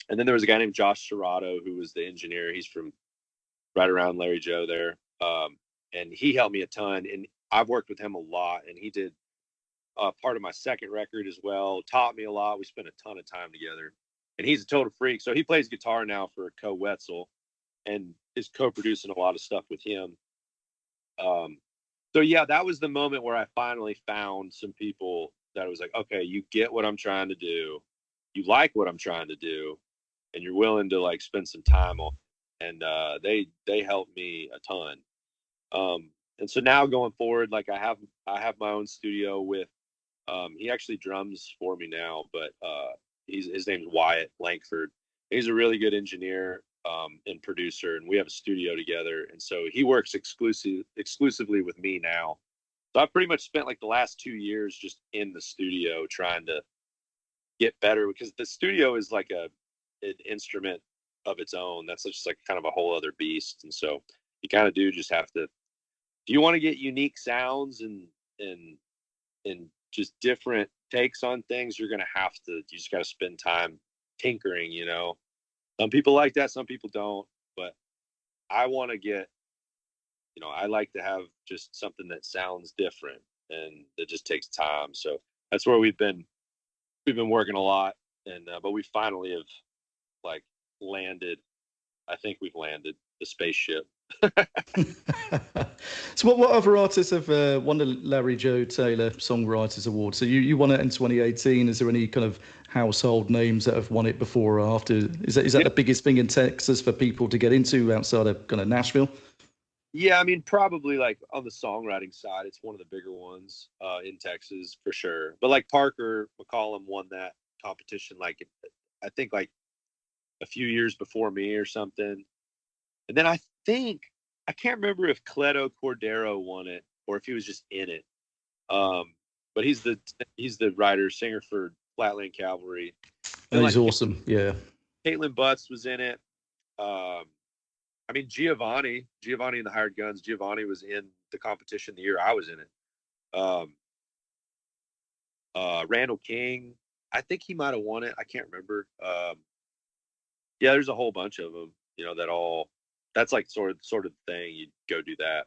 And then there was a guy named Josh Serrato, who was the engineer. He's from right around Larry Joe there, and he helped me a ton, and I've worked with him a lot, and he did part of my second record as well, taught me a lot. We spent a ton of time together, and he's a total freak. So he plays guitar now for Co Wetzel, and is co-producing a lot of stuff with him. So yeah, that was the moment where I finally found some people that was like, okay, you get what I'm trying to do, you like what I'm trying to do, and you're willing to like spend some time on it. And they helped me a ton. And so now going forward, like I have my own studio with he actually drums for me now, but his name's Wyatt Lankford. He's a really good engineer and producer, and we have a studio together. And so he works exclusively with me now. So I've pretty much spent like the last 2 years just in the studio trying to get better, because the studio is like an instrument of its own. That's just like kind of a whole other beast. And so you kind of do just have to, if you want to get unique sounds and just different takes on things, you just got to spend time tinkering, Some people like that, some people don't, but I want to get, I like to have just something that sounds different, and that just takes time. So that's where we've been working a lot, and but we finally have like landed. I think we've landed the spaceship. So what other artists have won the Larry Joe Taylor Songwriters Award? So you won it in 2018. Is there any kind of household names that have won it before or after? Is that the biggest thing in Texas for people to get into outside of kind of Nashville? Yeah, I mean, probably like on the songwriting side, it's one of the bigger ones in Texas for sure. But like Parker McCollum won that competition, like I think like a few years before me or something. And then I think, I can't remember if Cleto Cordero won it or if he was just in it. But he's the writer singer for Flatland Cavalry. And he's like, awesome. Yeah. Caitlin Butts was in it. I mean, Giovanni and the Hired Guns. Giovanni was in the competition the year I was in it. Um, Randall King, I think he might have won it. I can't remember. Yeah, there's a whole bunch of them. You know, that's like sort of the thing. You go do that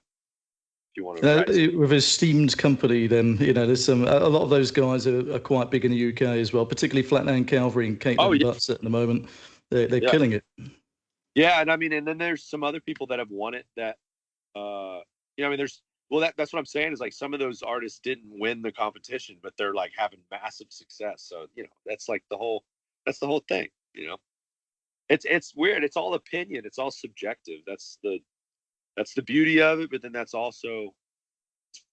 if you want to write. With his esteemed company, then there's a lot of those guys are quite big in the UK as well, particularly Flatland Calvary and Oh Caitlin yeah, Butts at the moment. They're yeah, killing it. yeah. And I mean, and then there's some other people that have won it that, I mean, that's what I'm saying is like some of those artists didn't win the competition, but they're like having massive success. So that's like that's the whole thing. It's weird. It's all opinion. It's all subjective. That's the beauty of it. But then that's also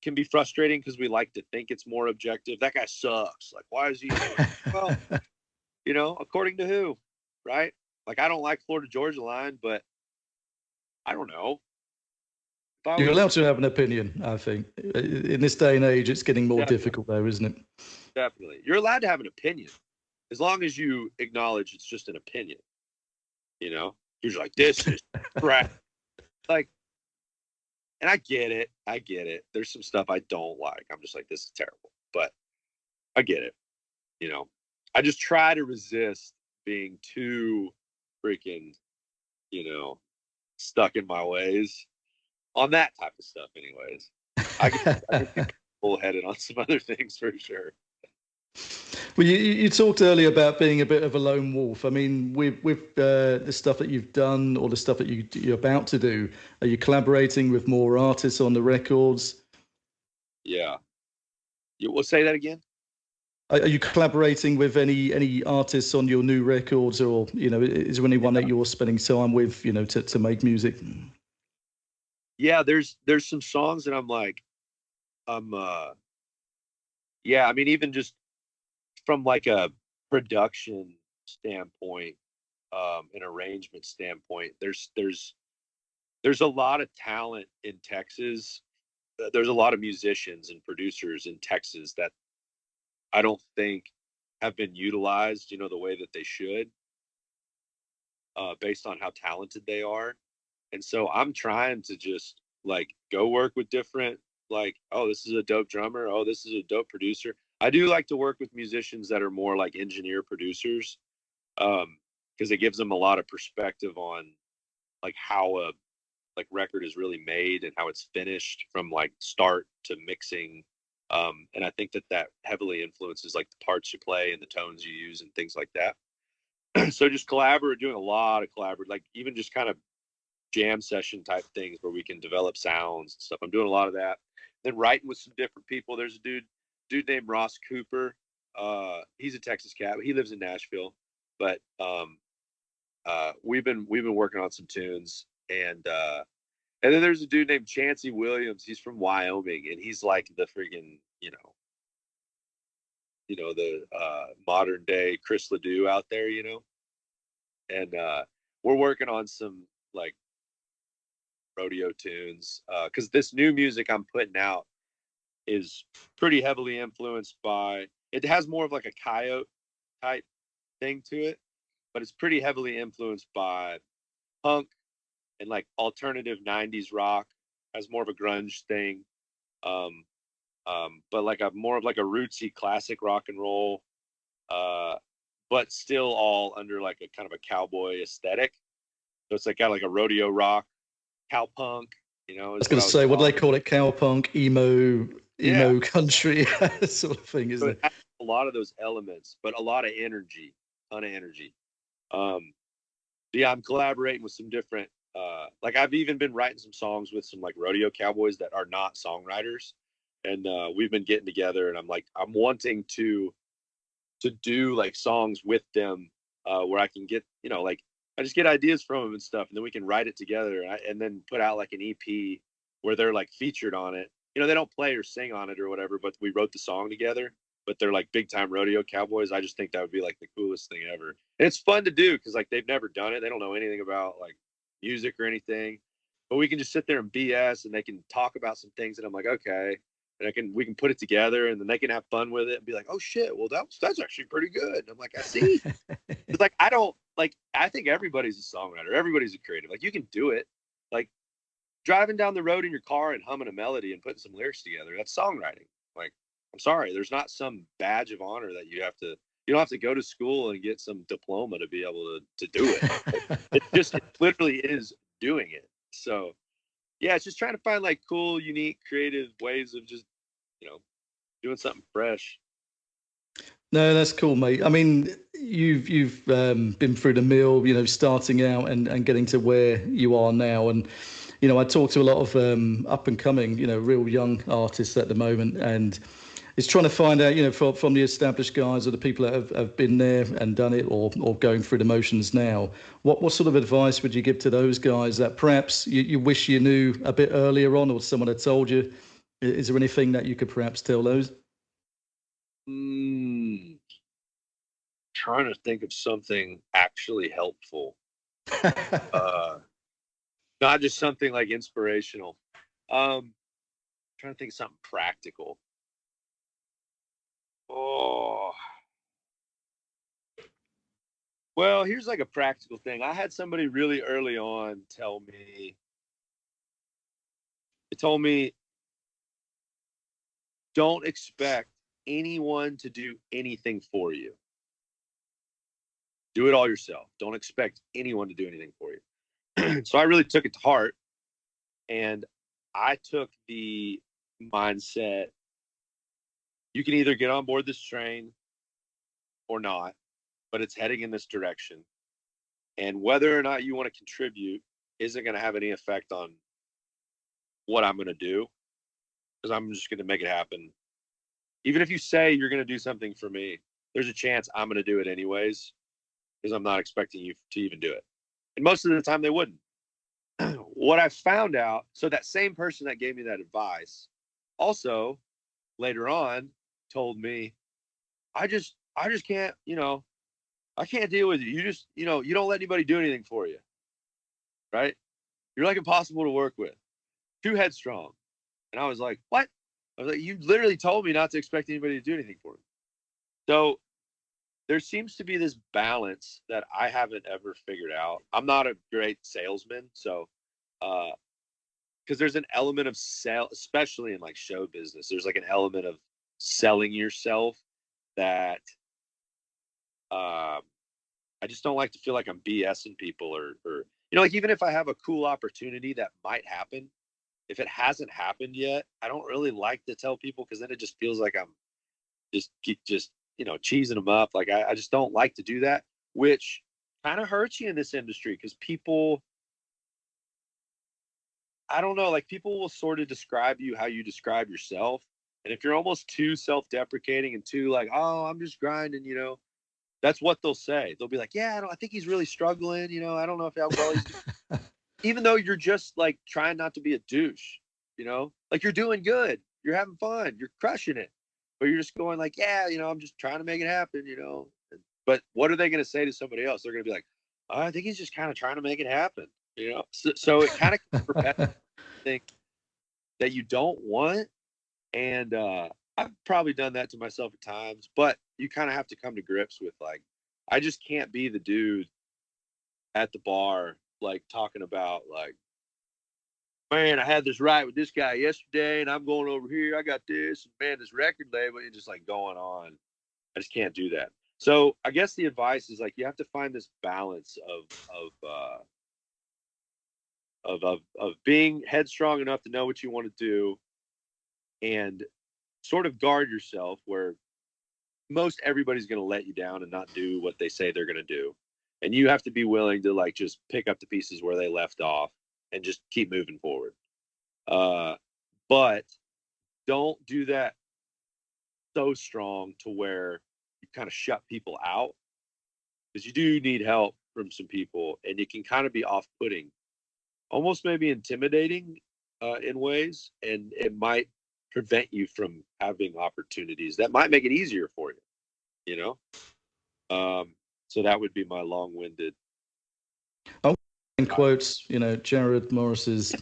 can be frustrating because we like to think it's more objective. That guy sucks. Like, why is he? Well, according to who, right? Like, I don't like Florida Georgia Line, but I don't know. You're allowed to have an opinion, I think. In this day and age, it's getting more difficult, though, isn't it? Definitely. You're allowed to have an opinion as long as you acknowledge it's just an opinion. You're like, this is crap. Like, and I get it. I get it. There's some stuff I don't like. I'm just like, this is terrible. But I get it. I just try to resist being too freaking, stuck in my ways on that type of stuff anyways. I get be bullheaded on some other things for sure. Well, you talked earlier about being a bit of a lone wolf. I mean, with the stuff that you've done or the stuff that you're about to do, are you collaborating with more artists on the records? Yeah. We'll say that again. Are you collaborating with any artists on your new records, or is there anyone that you're spending time with, to make music? Yeah, there's some songs that I'm like, yeah, I mean, even just from like a production standpoint, an arrangement standpoint, there's a lot of talent in Texas. There's a lot of musicians and producers in Texas that I don't think have been utilized, the way that they should, based on how talented they are. And so I'm trying to just like go work with different, like, oh, this is a dope drummer. Oh, this is a dope producer. I do like to work with musicians that are more like engineer producers, because it gives them a lot of perspective on like how a record is really made and how it's finished from like start to mixing. And I think that heavily influences like the parts you play and the tones you use and things like that. So just doing a lot of collaborate, like even just kind of jam session type things where we can develop sounds and stuff. I'm doing a lot of that. Then writing with some different people. There's a dude named Ross Cooper. He's a Texas cat. He lives in Nashville, but we've been working on some tunes, and then there's a dude named Chancey Williams. He's from Wyoming, and he's like the freaking the modern day Chris Ledoux out there, and we're working on some like rodeo tunes because this new music I'm putting out is pretty heavily influenced by. It has more of like a coyote type thing to it, but it's pretty heavily influenced by punk and like alternative 90s rock. Has more of a grunge thing, um, but like a more of like a rootsy classic rock and roll, but still all under like a kind of a cowboy aesthetic. So it's like got like a rodeo rock, cowpunk. I was going to say, what do they call it? Cowpunk, emo country sort of thing, isn't it? A lot of those elements, but a lot of energy, ton of energy. Yeah, I'm collaborating with some different. Like I've even been writing some songs with some like rodeo cowboys that are not songwriters, and we've been getting together. And I'm wanting to do like songs with them, where I can get like I just get ideas from them and stuff, and then we can write it together, and then put out like an EP where they're like featured on it. They don't play or sing on it or whatever, but we wrote the song together. But they're like big time rodeo cowboys. I just think that would be like the coolest thing ever. And it's fun to do because like they've never done it. They don't know anything about like music or anything. But we can just sit there and BS, and they can talk about some things, and I'm like, okay. And we can put it together, and then they can have fun with it and be like, oh shit, well that's actually pretty good. And I'm like, I see. It's like I think everybody's a songwriter. Everybody's a creative. Like you can do it. Like driving down the road in your car and humming a melody and putting some lyrics together. That's songwriting. I'm sorry, there's not some badge of honor that you don't have to go to school and get some diploma to be able to do it. It literally is doing it. So yeah, it's just trying to find like cool, unique, creative ways of just, doing something fresh. No, that's cool, mate. I mean, you've been through the mill, starting out and getting to where you are now. And I talk to a lot of up and coming, real young artists at the moment, and it's trying to find out, from the established guys or the people that have been there and done it, or going through the motions now. What sort of advice would you give to those guys that perhaps you wish you knew a bit earlier on, or someone had told you? Is there anything that you could perhaps tell those? Trying to think of something actually helpful. Not just something like inspirational. Trying to think of something practical. Oh, well, here's like a practical thing. I had somebody really early on tell me, it told me, don't expect anyone to do anything for you. Do it all yourself. Don't expect anyone to do anything for you. So I really took it to heart, and I took the mindset, you can either get on board this train or not, but it's heading in this direction. And whether or not you want to contribute isn't going to have any effect on what I'm going to do, because I'm just going to make it happen. Even if you say you're going to do something for me, there's a chance I'm going to do it anyways, because I'm not expecting you to even do it. And most of the time they wouldn't. What I found out, so that same person that gave me that advice also later on told me, I just can't, I can't deal with you. You just, you don't let anybody do anything for you. Right? You're like impossible to work with. Too headstrong. And I was like, what? I was like, you literally told me not to expect anybody to do anything for me. So there seems to be this balance that I haven't ever figured out. I'm not a great salesman, so because there's an element of sale, especially in like show business. There's like an element of selling yourself that I just don't like to feel like I'm BSing people, or like even if I have a cool opportunity that might happen, if it hasn't happened yet, I don't really like to tell people, because then it just feels like I'm just cheesing them up. Like I just don't like to do that, which kind of hurts you in this industry, because people, I don't know, like people will sort of describe you how you describe yourself. And if you're almost too self-deprecating and too like, oh, I'm just grinding, that's what they'll say. They'll be like, yeah, I think he's really struggling. I don't know if how well he's doing. Even though you're just like trying not to be a douche, like you're doing good. You're having fun. You're crushing it. But you're just going like, yeah, I'm just trying to make it happen, But what are they going to say to somebody else? They're going to be like, oh, I think he's just kind of trying to make it happen, So it kind of perpetuates thing that you don't want. And I've probably done that to myself at times, but you kind of have to come to grips with like, I just can't be the dude at the bar, like talking about like, man, I had this right with this guy yesterday, and I'm going over here. I got this, and man, this record label, and just like going on. I just can't do that. So I guess the advice is like, you have to find this balance of being headstrong enough to know what you want to do, and sort of guard yourself where most everybody's going to let you down and not do what they say they're going to do. And you have to be willing to like just pick up the pieces where they left off and just keep moving forward. But don't do that so strong to where you kind of shut people out, because you do need help from some people, and it can kind of be off-putting, almost maybe intimidating in ways, and it might prevent you from having opportunities that might make it easier for you. So that would be my long-winded. Oh, in quotes, Jarrod Morris's,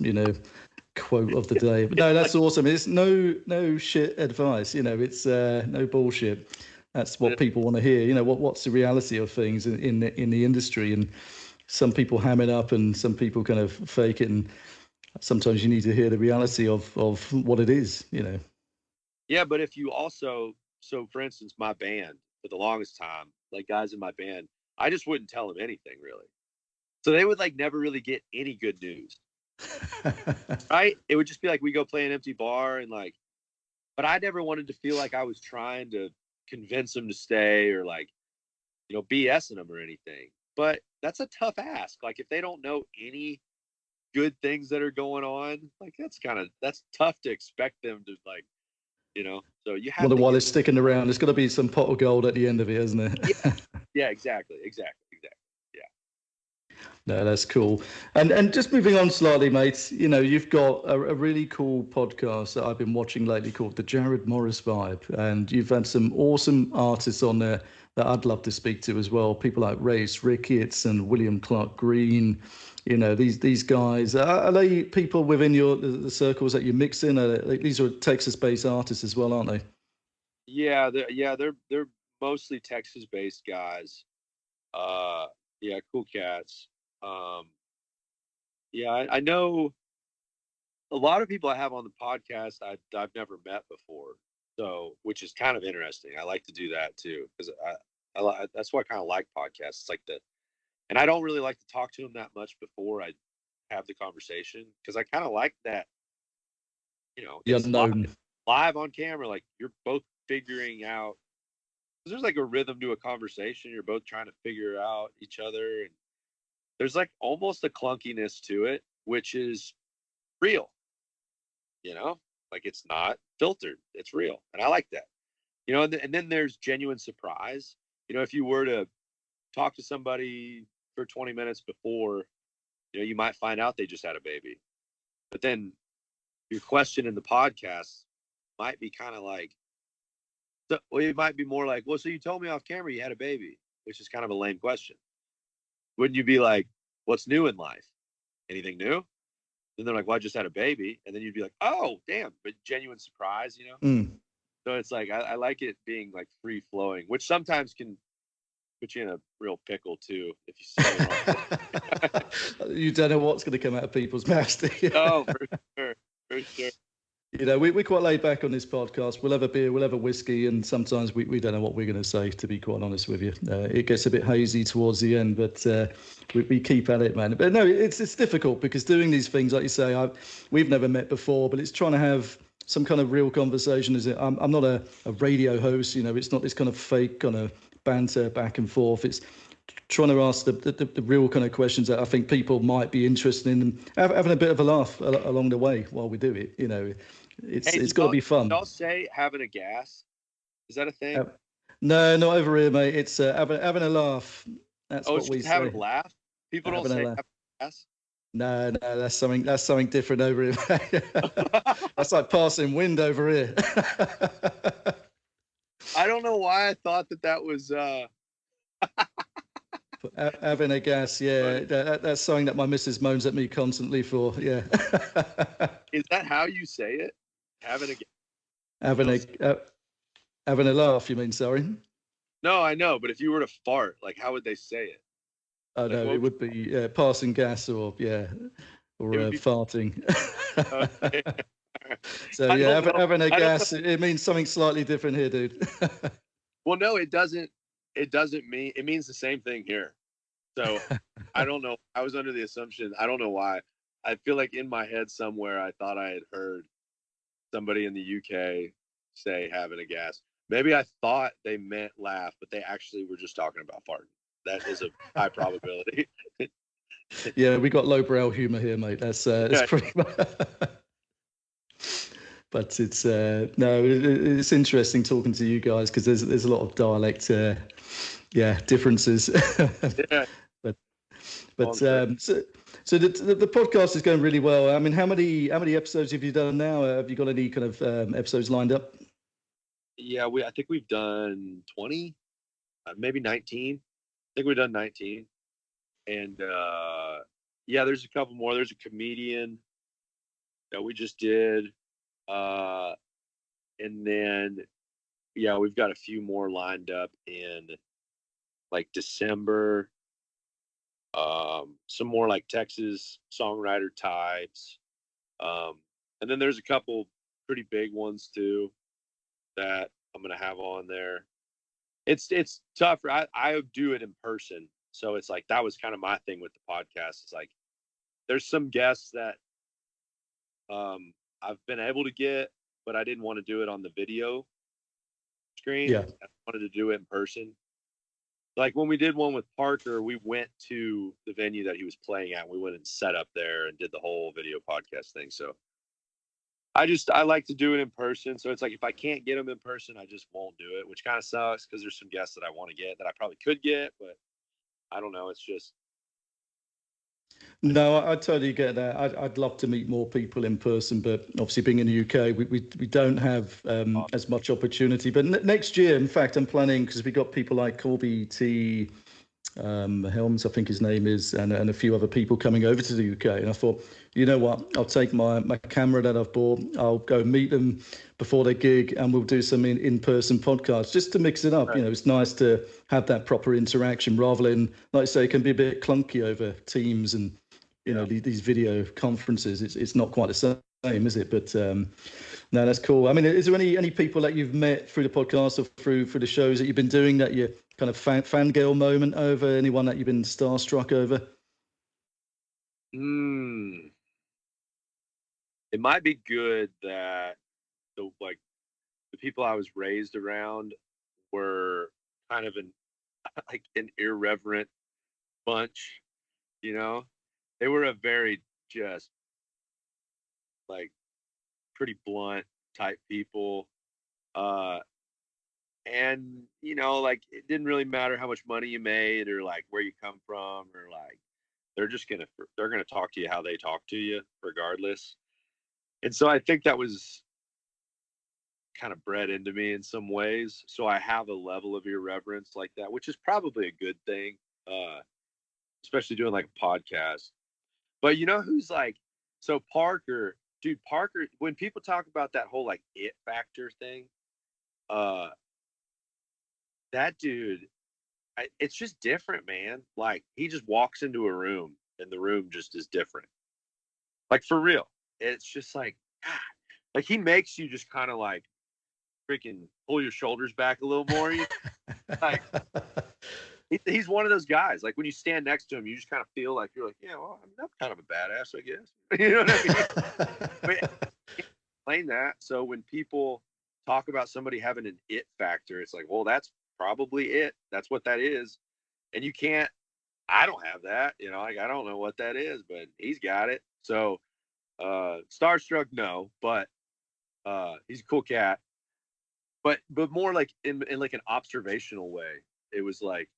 quote of the day. But no, that's awesome. It's no shit advice. It's no bullshit. That's what people want to hear. What's the reality of things in the industry, and some people ham it up and some people kind of fake it, and sometimes you need to hear the reality of what it is. Yeah, but if you also, so for instance, my band for the longest time, like guys in my band, I just wouldn't tell them anything really. So they would like never really get any good news, right? It would just be like we go play an empty bar and like, but I never wanted to feel like I was trying to convince them to stay or like, BSing them or anything. But that's a tough ask. Like if they don't know any good things that are going on, like that's tough to expect them to like, so you have Wonder to why give. they're sticking around. There's got to be some pot of gold at the end of it, isn't it? Yeah, yeah, exactly. Yeah. No, that's cool. And just moving on slightly, mate. You've got a really cool podcast that I've been watching lately called the Jarrod Morris Vibe, and you've had some awesome artists on there that I'd love to speak to as well. People like Race Ricketts and William Clark Green. These guys, are they people within the circles that you mix in? These are Texas-based artists as well, aren't they? Yeah, they're mostly Texas-based guys. Yeah, cool cats. Um, yeah, I know a lot of people I have on the podcast I've never met before, so which is kind of interesting. I like to do that too because that's why I kind of like podcasts. It's like and I don't really like to talk to them that much before I have the conversation because I kind of like that. The It's live, unknown. live on camera. Like you're both figuring out. 'Cause there's like a rhythm to a conversation. You're both trying to figure out each other, and there's like almost a clunkiness to it, which is real. Like it's not filtered. It's real, and I like that. And then there's genuine surprise. If you were to talk to somebody for 20 minutes before, you might find out they just had a baby. But then your question in the podcast might be kind of like, well, it might be more like, well, so you told me off camera you had a baby, which is kind of a lame question. Wouldn't you be like, what's new in life? Anything new? Then they're like, well, I just had a baby. And then you'd be like, oh, damn, but genuine surprise. Mm. So it's like, I like it being like free flowing, which sometimes can put you in a real pickle too if you say it wrong. You don't know what's going to come out of people's mouths, do you? Oh, for sure. For sure. We're quite laid back on this podcast. We'll have a beer, we'll have a whiskey, and sometimes we don't know what we're going to say, to be quite honest with you. It gets a bit hazy towards the end, but we keep at it, man. But no, it's difficult because doing these things, like you say, we've never met before, but it's trying to have some kind of real conversation. I'm not a radio host, it's not this kind of fake kind of banter back and forth. It's trying to ask the real kind of questions that I think people might be interested in, and having a bit of a laugh along the way while we do it. It's got to be fun. Y'all say having a gas? Is that a thing? No, not over here, mate. It's having a laugh. That's what we say. Having a laugh. People don't say having a gas. No, that's something different over here, mate. That's like passing wind over here. I don't know why I thought that was having a gas. Yeah, that's something that my missus moans at me constantly for. Yeah. Is that how you say it? Having a having a laugh, you mean? Sorry. No, I know, but if you were to fart, like how would they say it? Oh no, it would be passing gas or farting. Okay. So yeah, having a gas, it means something slightly different here, dude. Well, no, it doesn't. It doesn't mean it means the same thing here. So I don't know. I was under the assumption. I don't know why. I feel like in my head somewhere I thought I had heard somebody in the UK say having a gas. Maybe I thought they meant laugh, but they actually were just talking about farting. That is a high probability. Yeah, we got lowbrow humor here, mate. That's pretty much. But it's it's interesting talking to you guys because there's a lot of dialect, differences. Yeah. But so the podcast is going really well. I mean, how many episodes have you done now? Have you got any kind of episodes lined up? Yeah, I think we've done 20, maybe 19. I think we've done 19. And there's a couple more. There's a comedian that we just did. And then we've got a few more lined up in like December. Some more like Texas songwriter types. And then there's a couple pretty big ones too. that I'm going to have on there. It's tough. I do it in person. So it's like, that was kind of my thing with the podcast. It's like, there's some guests that I've been able to get, but I didn't want to do it on the video screen. Yeah. I wanted to do it in person. Like when we did one with Parker, we went to the venue that he was playing at. We went and set up there and did the whole video podcast thing. So I like to do it in person. So it's like, if I can't get them in person, I just won't do it, which kind of sucks because there's some guests that I want to get that I probably could get, but I don't know. It's just. No, I totally get that. I'd love to meet more people in person, but obviously being in the UK, we don't have as much opportunity. But next year, in fact, I'm planning, because we got people like Corby T. Helms, I think his name is, and a few other people coming over to the UK. And I thought, you know what, I'll take my camera that I've bought, I'll go meet them before their gig, and we'll do some in-person podcasts just to mix it up. Right. You know, it's nice to have that proper interaction rather than, like I say, it can be a bit clunky over Teams and, you know, these video conferences. It's not quite the same, is it? But no, that's cool. I mean, is there any people that you've met through the podcast or through the shows that you've been doing that you kind of fangirl moment over? Anyone that you've been starstruck over? It might be good that the people I was raised around were kind of an irreverent bunch, you know? They were a very just like pretty blunt type people. And, you know, like, it didn't really matter how much money you made or like where you come from, or like, they're going to talk to you how they talk to you regardless. And so I think that was kind of bred into me in some ways. So I have a level of irreverence like that, which is probably a good thing, especially doing like a podcast. But you know who's like, so Parker, when people talk about that whole like it factor thing, that dude, it's just different, man. Like, he just walks into a room and the room just is different. Like, for real. It's just like, God, like, he makes you just kind of like freaking pull your shoulders back a little more. Like, he's one of those guys. Like, when you stand next to him, you just kind of feel like you're like, yeah, well, I'm kind of a badass, I guess. You know what I mean? But explain that. So when people talk about somebody having an it factor, it's like, well, that's probably it. That's what that is. And I don't have that, you know, like, I don't know what that is, but he's got it. So starstruck, no, but he's a cool cat. But more like in like an observational way. It was like,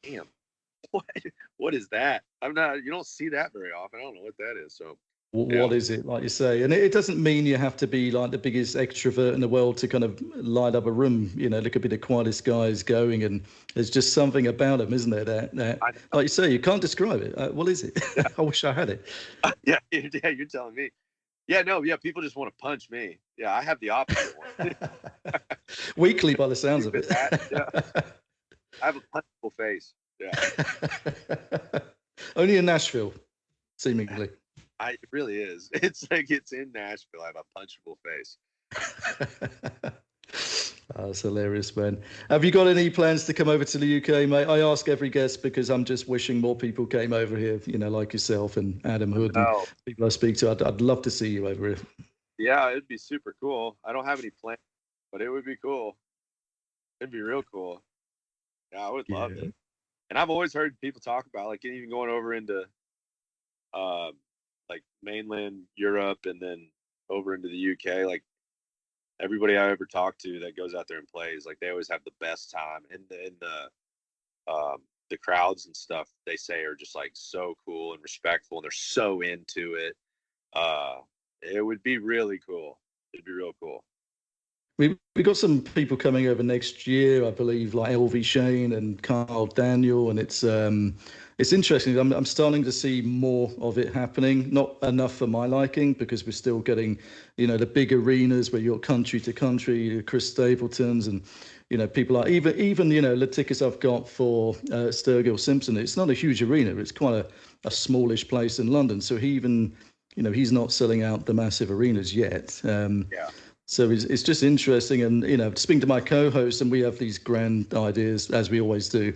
damn, what is that? You don't see that very often. I don't know what that is. So what is it, like you say? And it doesn't mean you have to be like the biggest extrovert in the world to kind of light up a room. You know, there could be the quietest guys going, and there's just something about them, isn't there? That like you say, you can't describe it. What is it? Yeah. I wish I had it. Yeah, you're telling me. Yeah, no, yeah, people just want to punch me. Yeah, I have the opposite one. Weekly, by the sounds of it. Yeah. I have a punchable face. Yeah. Only in Nashville, seemingly. It really is. It's like, it's in Nashville. I have a punchable face. That's hilarious, man. Have you got any plans to come over to the UK, mate? I ask every guest because I'm just wishing more people came over here, you know, like yourself and Adam Hood and people I speak to. I'd love to see you over here. Yeah, it'd be super cool. I don't have any plans, but it would be cool. It'd be real cool. Yeah, I would love it. And I've always heard people talk about, like, even going over into like mainland Europe and then over into the UK. Like, everybody I ever talk to that goes out there and plays, like, they always have the best time. And the crowds and stuff, they say, are just like so cool and respectful, and they're so into it. It would be really cool. It'd be real cool. We got some people coming over next year, I believe, like LV Shane and Carl Daniel, and it's interesting. I'm starting to see more of it happening. Not enough for my liking, because we're still getting, you know, the big arenas where you're country to country, Chris Stapletons, and, you know, people like even you know, the tickets I've got for Sturgill Simpson. It's not a huge arena. It's quite a smallish place in London. So he's not selling out the massive arenas yet. So it's just interesting, and speaking to my co-host, and we have these grand ideas as we always do.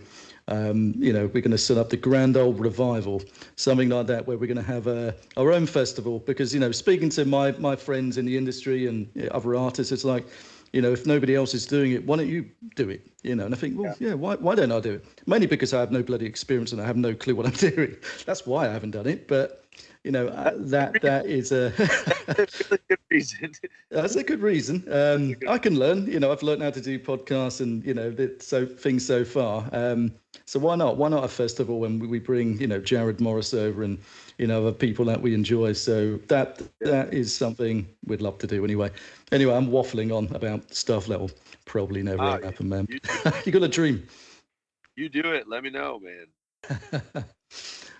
We're going to set up the Grand Old Revival, something like that, where we're going to have our own festival. Because speaking to my friends in the industry and other artists, it's like, if nobody else is doing it, why don't you do it? And I think, well, yeah, why don't I do it? Mainly because I have no bloody experience and I have no clue what I'm doing. That's why I haven't done it. But that is a good reason. That's a good reason. I can learn. I've learned how to do podcasts and things so far. So why not? Why not a festival when we bring Jarrod Morris over and other people that we enjoy? So that is something we'd love to do anyway. Anyway, I'm waffling on about stuff that will probably never happen, man. You got a dream. You do it. Let me know, man.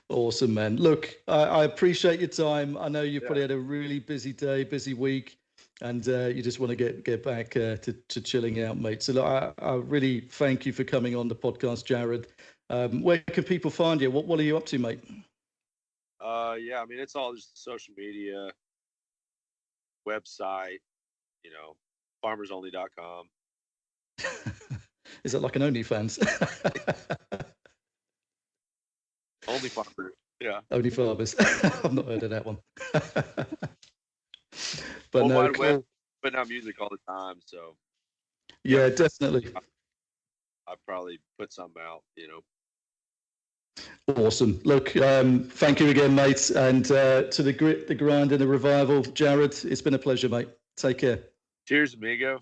Awesome, man. Look, I appreciate your time. I know you probably had a really busy day, busy week, and you just want to get back to chilling out, mate. So look, I really thank you for coming on the podcast, Jarrod. Where can people find you? What are you up to, mate? I mean, it's all just social media, website, farmersonly.com. Is that like an OnlyFans? Only farmers, yeah. Only farmers. I've not heard of that one. But no, cool. Putting out music all the time, so. Yeah, definitely. I probably put something out, Awesome. Look, thank you again, mate. And to the grit, the grind, and the revival, Jarrod, it's been a pleasure, mate. Take care. Cheers, amigo.